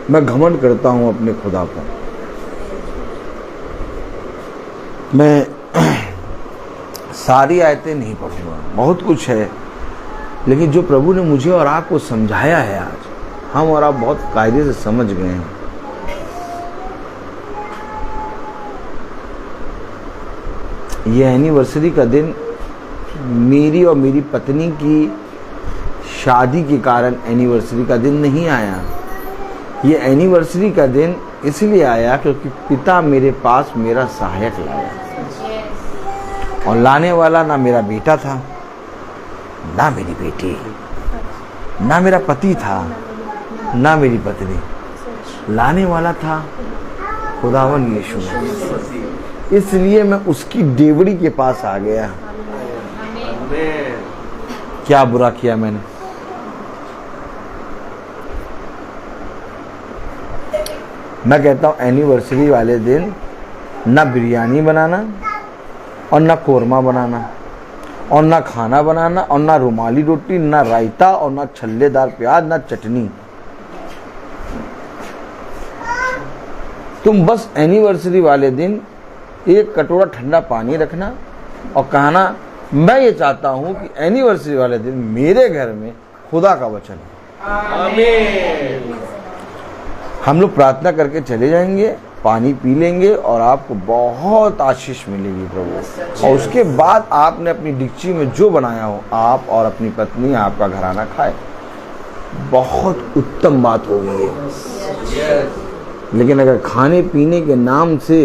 D: मैं घमंड करता हूं अपने खुदा पर। मैं सारी आयतें नहीं पढ़ूंगा, बहुत कुछ है, लेकिन जो प्रभु ने मुझे और आपको समझाया है आज, हम और आप बहुत कायदे से समझ गए हैं। ये एनिवर्सरी का दिन मेरी और मेरी पत्नी की शादी के कारण एनिवर्सरी का दिन नहीं आया। ये एनिवर्सरी का दिन इसलिए आया क्योंकि पिता मेरे पास मेरा सहायक लाया, और लाने वाला ना मेरा बेटा था, ना मेरी बेटी, ना मेरा पति था, ना मेरी पत्नी। लाने वाला था खुदावन यीशु। इसलिए मैं उसकी डेवड़ी के पास आ गया। क्या बुरा किया मैंने? मैं कहता हूं एनिवर्सरी वाले दिन ना बिरयानी बनाना, और ना कोरमा बनाना, और ना खाना बनाना, और ना रुमाली रोटी, ना रायता, और ना छल्लेदार प्याज, ना चटनी। तुम बस एनिवर्सरी वाले दिन एक कटोरा ठंडा पानी रखना और कहना मैं ये चाहता हूं कि एनिवर्सरी वाले दिन मेरे घर में खुदा का वचन है। आमीन। हम लोग प्रार्थना करके चले जाएंगे, पानी पी लेंगे, और आपको बहुत आशीष मिलेगी प्रभु। और उसके बाद आपने अपनी डिक्ची में जो बनाया हो, आप और अपनी पत्नी, आपका घराना खाए। बहुत उत्तम बात होगी ये। लेकिन अगर खाने पीने के नाम से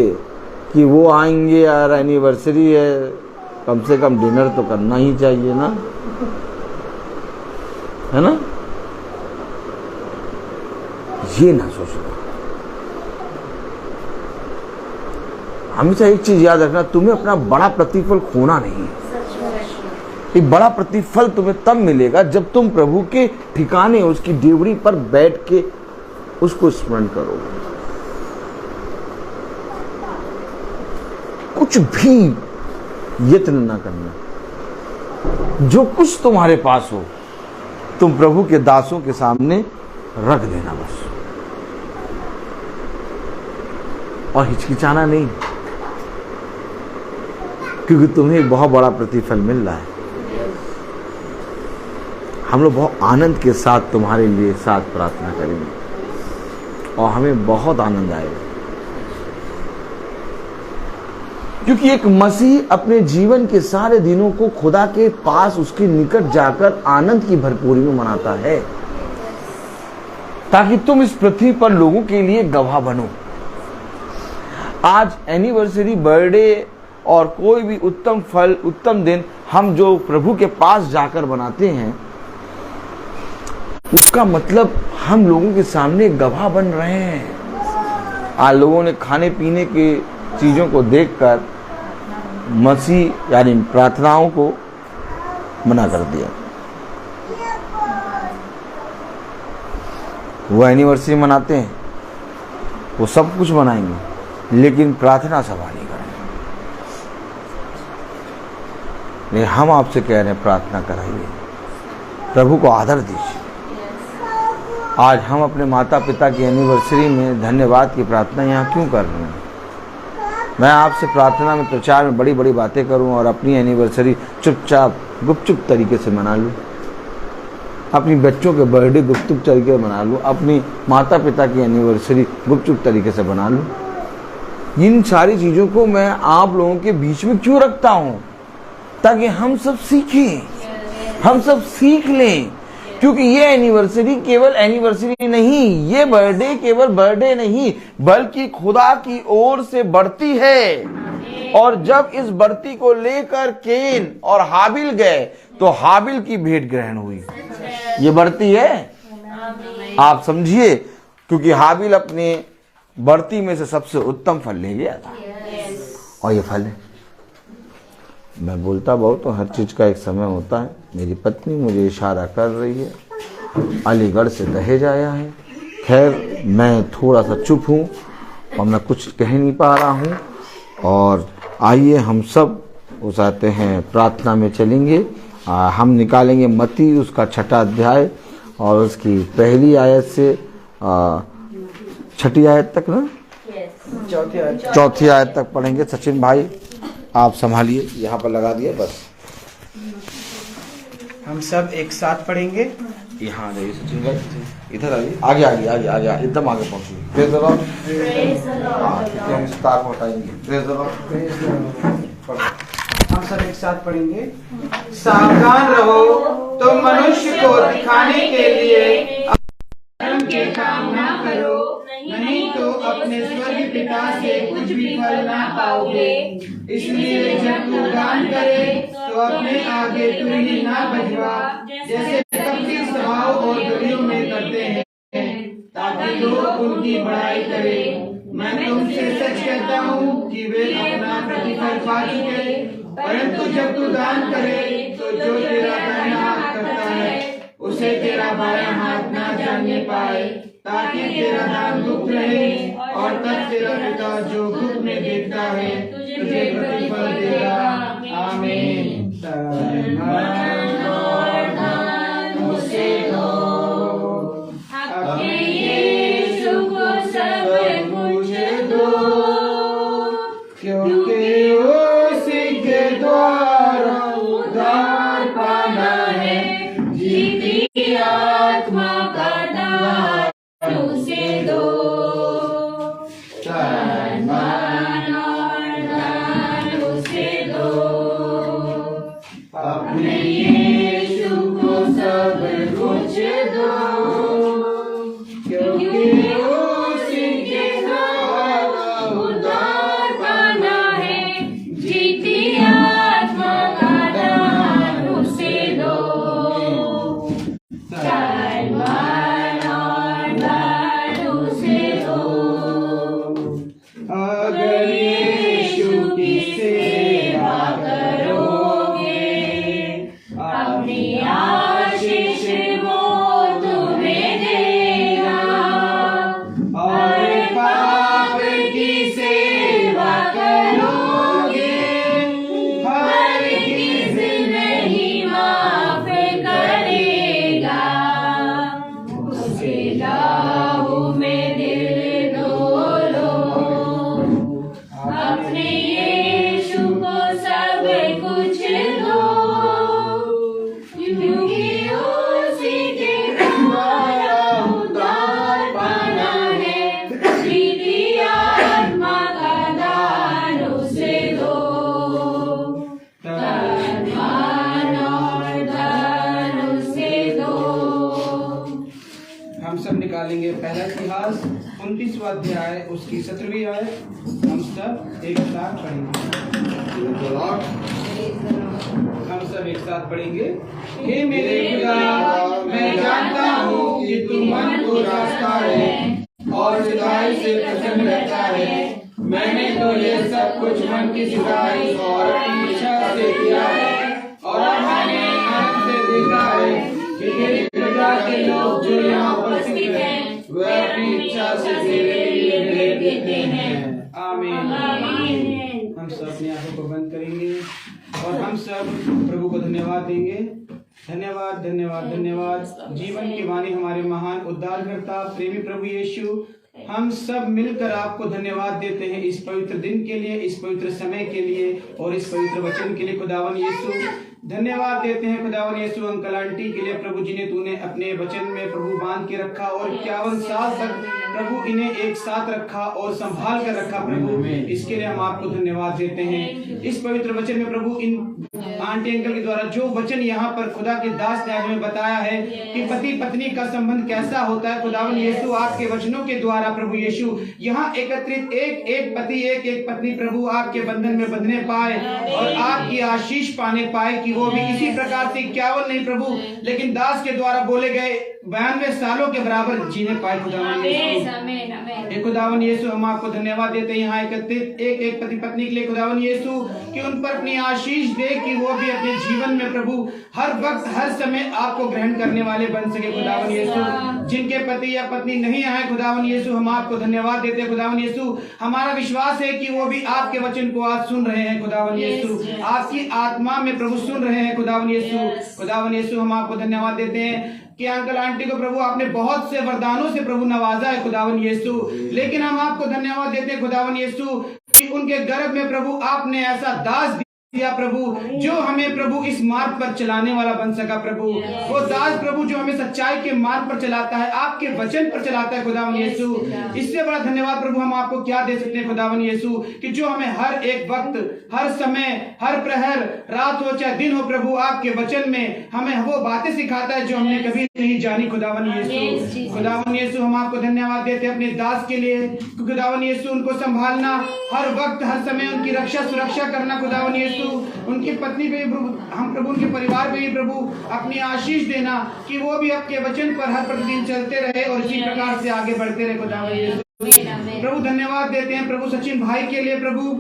D: कि वो आएंगे यार एनिवर्सरी है, कम से कम डिनर तो करना ही चाहिए ना, है ना? ये ना सोचना। हमेशा एक चीज याद रखना, तुम्हें अपना बड़ा प्रतिफल खोना नहीं है। ये बड़ा प्रतिफल तुम्हें तब मिलेगा जब तुम प्रभु के ठिकाने उसकी डेवड़ी पर बैठ के उसको स्मरण करोगे। कुछ भी यत्न ना करना, जो कुछ तुम्हारे पास हो तुम प्रभु के दासों के सामने रख देना बस, और हिचकिचाना नहीं, क्योंकि तुम्हें एक बहुत बड़ा प्रतिफल मिल रहा है। हम लोग बहुत आनंद के साथ तुम्हारे लिए साथ प्रार्थना करेंगे और हमें बहुत आनंद आएगा, क्योंकि एक मसीह अपने जीवन के सारे दिनों को खुदा के पास उसके निकट जाकर आनंद की भरपूरी में मनाता है, ताकि तुम इस पृथ्वी पर लोगों के लिए गवाह बनो। आज एनिवर्सरी, बर्थडे और कोई भी उत्तम फल, उत्तम दिन हम जो प्रभु के पास जाकर बनाते हैं, उसका मतलब हम लोगों के सामने गवाह बन रहे हैं। आज लोगों ने खाने पीने की चीजों को देखकर मसीह यानी प्रार्थनाओं को मना कर दिया। वो एनिवर्सरी मनाते हैं, वो सब कुछ मनाएंगे, लेकिन प्रार्थना सभा नहीं करेंगे। लेकिन हम आपसे कह रहे हैं, प्रार्थना कराइए, प्रभु को आदर दीजिए। आज हम अपने माता पिता की एनिवर्सरी में धन्यवाद की प्रार्थना यहाँ क्यों कर रहे हैं? मैं आपसे प्रार्थना में, प्रचार में बड़ी बड़ी बातें करूं और अपनी एनिवर्सरी चुपचाप गुपचुप तरीके से मना लूं, अपनी बच्चों के बर्थडे गुपचुप तरीके से मना लूं, अपनी माता पिता की एनिवर्सरी गुपचुप तरीके से बना लूं। इन सारी चीज़ों को मैं आप लोगों के बीच में क्यों रखता हूँ? ताकि हम सब सीखें, हम सब सीख लें, क्योंकि ये एनिवर्सरी केवल एनिवर्सरी नहीं, ये बर्थडे केवल बर्थडे नहीं, बल्कि खुदा की ओर से बढ़ती है। और जब इस बढ़ती को लेकर केन और हाबिल गए तो हाबिल की भेंट ग्रहण हुई। ये बढ़ती है, आप समझिए, क्योंकि हाबिल अपने बढ़ती में से सबसे उत्तम फल ले गया था, और ये फल है। मैं बोलता बहुत तो हर चीज का एक समय होता है। मेरी पत्नी मुझे इशारा कर रही है, अलीगढ़ से दहेज आया है। खैर मैं थोड़ा सा चुप हूँ और मैं कुछ कह नहीं पा रहा हूँ। और आइए हम सब उस आते हैं प्रार्थना में चलेंगे। हम निकालेंगे मत्ती उसका 6वां अध्याय और उसकी पहली आयत से 6ठी आयत तक ना, चौथी आयत तक पढ़ेंगे। सचिन भाई आप संभालिए, यहाँ पर लगा दिए बस।
A: हम सब एक साथ पढ़ेंगे।
D: यहाँ रहिए सचिन भाई, इधर आइए, आगे आगे आगे आगे एकदम आगे पहुँचिए। प्रेज़ द लॉर्ड, स्टार को हटाएंगे। प्रेज़ द लॉर्ड,
A: हम सब एक साथ पढ़ेंगे। सावधान रहो, तुम मनुष्य को दिखाने के लिए धर्म के काम ना करो, नहीं तो अपने स्वर्गीय पिता से कुछ भी फल ना पाओगे। इसलिए जब तू दान करे तो अपने आगे तुरही ना बजवा, जैसे कपटी सभाओं और गलियों में करते हैं, ताकि लोग उनकी बड़ाई करें। मैं तुमसे सच कहता हूँ कि वे अपना प्रतिफल पा चुके। परंतु जब तू दान करे तो जो तेरा दाहिना हाथ करता है उसे तेरा बायां हाथ ना जानने पाए, ताकि तेरा दान गुप्त रहे, और तब तेरा पिता जो गुप्त में देखता है तुझे प्रतिफल देगा। आमीन। क्योंकि उसी के द्वारा उद्धार पाना है, जीती आत्मा का दान उसे दो। तन मन और धन उसे
C: सब कुछ दो, क्योंकि उसी के द्वारा उद्धार पाना है, प्रीति आत्मा का दान उसे दो, तन मन और धन उसे दो।
A: हम सब निकालेंगे पहला इतिहास 29वां अध्याय उसकी 17वीं आयत। हम सब एक साथ पढ़ेंगे। हम सब एक साथ पढ़ेंगे। हे मेरे खुदा, मैं जानता हूँ कि तू मन को रास्ता है और जुदाई से प्रसन्न रहता है। मैंने तो ये सब कुछ मन की जुदाई और अपनी इच्छा से किया है, और मैंने आँख से देखा है कि तेरी प्रजा के लोग जो यहाँ उपस्थित हैं वे अपनी इच्छा से तेरे लिए भेंट देते हैं। आमीन। हम सब अपनी आंखों को बंद करेंगे और हम सब प्रभु को धन्यवाद देंगे। धन्यवाद धन्यवाद धन्यवाद। जीवन की वाणी हमारे महान उद्धारकर्ता प्रेमी प्रभु यीशु, हम सब मिलकर आपको धन्यवाद देते हैं इस पवित्र दिन के लिए, इस पवित्र समय के लिए और इस पवित्र वचन के लिए। खुदावन यीशु धन्यवाद देते हैं खुदावन यीशु अंकल आंटी के लिए प्रभु, जिन्हें तूने अपने वचन में प्रभु बांध के रखा और 51 साल तक प्रभु इन्हें एक साथ रखा और संभाल कर रखा प्रभु, इसके लिए हम आपको धन्यवाद देते हैं। इस पवित्र वचन में प्रभु इन आंटी अंकल के द्वारा जो वचन यहाँ पर खुदा के दास ने आज में बताया है कि पति पत्नी का संबंध कैसा होता है, खुदावन यीशु आपके वचनों के द्वारा प्रभु यीशु यहाँ एकत्रित एक पति एक पत्नी प्रभु आपके बंधन में बंधने पाए और आपकी आशीष पाने पाए कि वो भी इसी प्रकार से 51 नहीं प्रभु लेकिन दास के द्वारा बोले गए 92 सालों के बराबर जीने पाए। खुदावन यीशु, खुदावन यीशु हम आपको धन्यवाद देते हैं यहाँ एकत्रित एक पति पत्नी के लिए खुदावन यीशु कि उन पर अपनी आशीष दे कि वो भी अपने जीवन में प्रभु हर वक्त हर समय आपको ग्रहण करने वाले बन सके। खुदावन यीशु, जिनके पति या पत्नी नहीं आए खुदावन यीशु हम आपको धन्यवाद देते हैं। खुदावन यीशु, हमारा विश्वास है कि वो भी आपके वचन को आज सुन रहे हैं। खुदावन यीशु, आपकी आत्मा में प्रभु सुन रहे हैं। खुदावन यीशु, खुदावन यीशु हम आपको धन्यवाद देते हैं कि अंकल आंटी को प्रभु आपने बहुत से वरदानों से प्रभु नवाजा है खुदावन यीशु, लेकिन हम आपको धन्यवाद देते हैं खुदावन यीशु कि उनके गर्भ में प्रभु आपने ऐसा दास दिया प्रभु जो हमें प्रभु इस मार्ग पर चलाने वाला बन सका प्रभु। वो दास प्रभु जो हमें सच्चाई के मार्ग पर चलाता है, आपके वचन पर चलाता है खुदावन यीशु। इससे बड़ा धन्यवाद प्रभु हम आपको क्या दे सकते हैं खुदावन यीशु कि जो हमें हर एक वक्त हर समय हर प्रहर रात हो चाहे दिन हो प्रभु आपके वचन में हमें वो बातें सिखाता है जो हमने कभी नहीं जानी। खुदावन यीशु, खुदावन यीशु हम आपको धन्यवाद देते हैं अपने दास के लिए। खुदावन यीशु, उनको संभालना हर वक्त हर समय, उनकी रक्षा सुरक्षा करना खुदावन यीशु, उनकी पत्नी पे भी हम प्रभु उनके परिवार पे भी प्रभु अपनी आशीष देना कि वो भी आपके वचन पर हर प्रतिदिन चलते रहे और इसी प्रकार से आगे बढ़ते रहे। खुदावन यीशु प्रभु धन्यवाद देते हैं प्रभु सचिन भाई के लिए प्रभु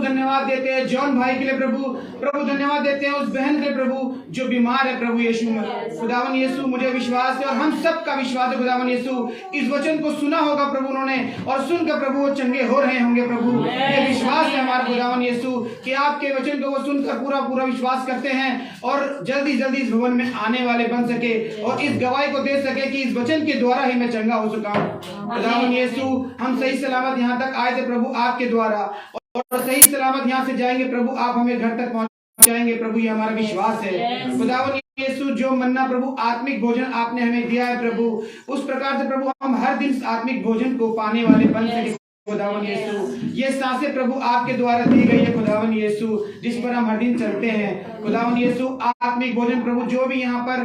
A: धन्यवाद देते हैं जॉन भाई के लिए प्रभु धन्यवाद देते हैं उस बहन के लिए प्रभु जो बीमार है प्रभु यीशु में। खुदावन यीशु, मुझे विश्वास है और हम सब का विश्वास है खुदावन यीशु इस वचन को सुना होगा प्रभु उन्होंने और सुनकर प्रभु वो चंगे हो रहे होंगे प्रभु। ये विश्वास है हमारा खुदावन यीशु कि आपके वचन को वो सुनकर पूरा विश्वास करते हैं और जल्दी इस भवन में आने वाले बन सके और इस गवाही को दे सके कि इस वचन के द्वारा ही मैं चंगा हो चुका हूँ। खुदावन यीशु, हम सही सलामत यहाँ तक आए थे प्रभु आपके द्वारा और सही सलामत यहाँ से जाएंगे प्रभु, आप हमें घर तक पहुंचाएंगे प्रभु, ये हमारा विश्वास है। खुदावन यीशु, जो मन्ना प्रभु आत्मिक भोजन आपने हमें दिया है प्रभु, उस प्रकार से प्रभु हम हर दिन आत्मिक भोजन को पाने वाले बन सके। खुदावन यीशु, ये सांसें प्रभु आपके द्वारा दी गई है खुदावन यीशु जिस पर हम हर दिन चलते हैं। खुदावन यीशु, आत्मिक भोजन प्रभु जो भी यहाँ पर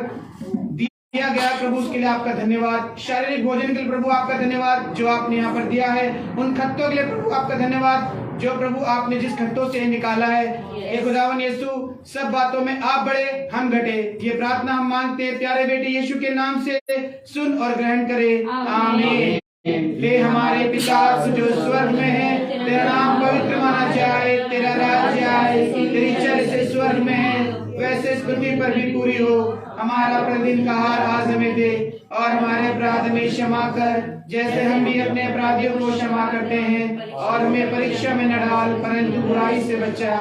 A: दिया गया प्रभु उसके लिए आपका धन्यवाद। शारीरिक भोजन के लिए प्रभु आपका धन्यवाद जो आपने यहाँ पर दिया है। उन खत्तों के लिए प्रभु आपका धन्यवाद जो प्रभु आपने जिस खत्तों से निकाला है। ये खुदावन यीशु, सब बातों में आप बड़े हम घटे, ये प्रार्थना हम मांगते हैं प्यारे बेटे यीशु के नाम से, सुन और ग्रहण करे। आमीन। हे हमारे पिता जो स्वर्ग में है, तेरा नाम पवित्र माना जाए, तेरा राज्य आए, तेरी इच्छा जैसे स्वर्ग में है वैसे इस पृथ्वी पर भी पूरी हो। हमारा प्रतिदिन का आहार आज हमें दे और हमारे अपराध में क्षमा कर जैसे हम भी अपने अपराधियों को क्षमा करते हैं और हमें परीक्षा में न डाल परंतु बुराई से बचा।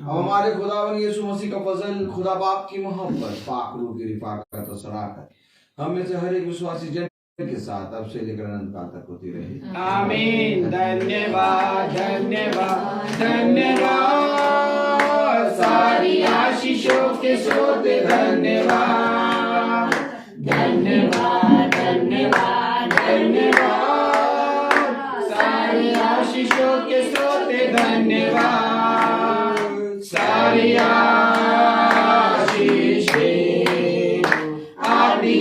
D: हमारे खुदावन यीशु मसीह का फजल, खुदा बाप की मोहब्बत, पाक रूह की रिफाकत और सराहत हम में से हर एक विश्वासी जन के साथ अब से लेकर अनंत काल तक होती रहे।
A: आमीन। धन्यवाद धन्यवाद धन्यवाद, सारी आशीषों के स्रोत धन्यवाद धन्यवाद धन्यवाद धन्यवाद, सारी आशीषों के स्रोत धन्यवाद, सारी आशीषें आदि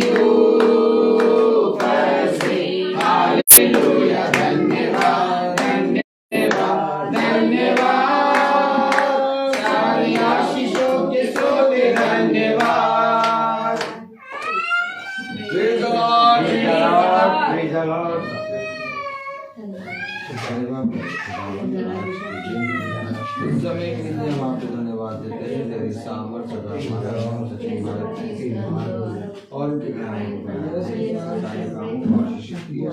D: इस समय के लिए हम आपको धन्यवाद देते हैं। तेरी सामर्थ सदा हमारा सचिव भारत की और उनके ज्ञान को सारे कामों को आशीषित किया।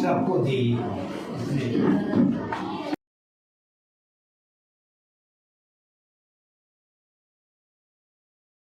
A: सबको दी।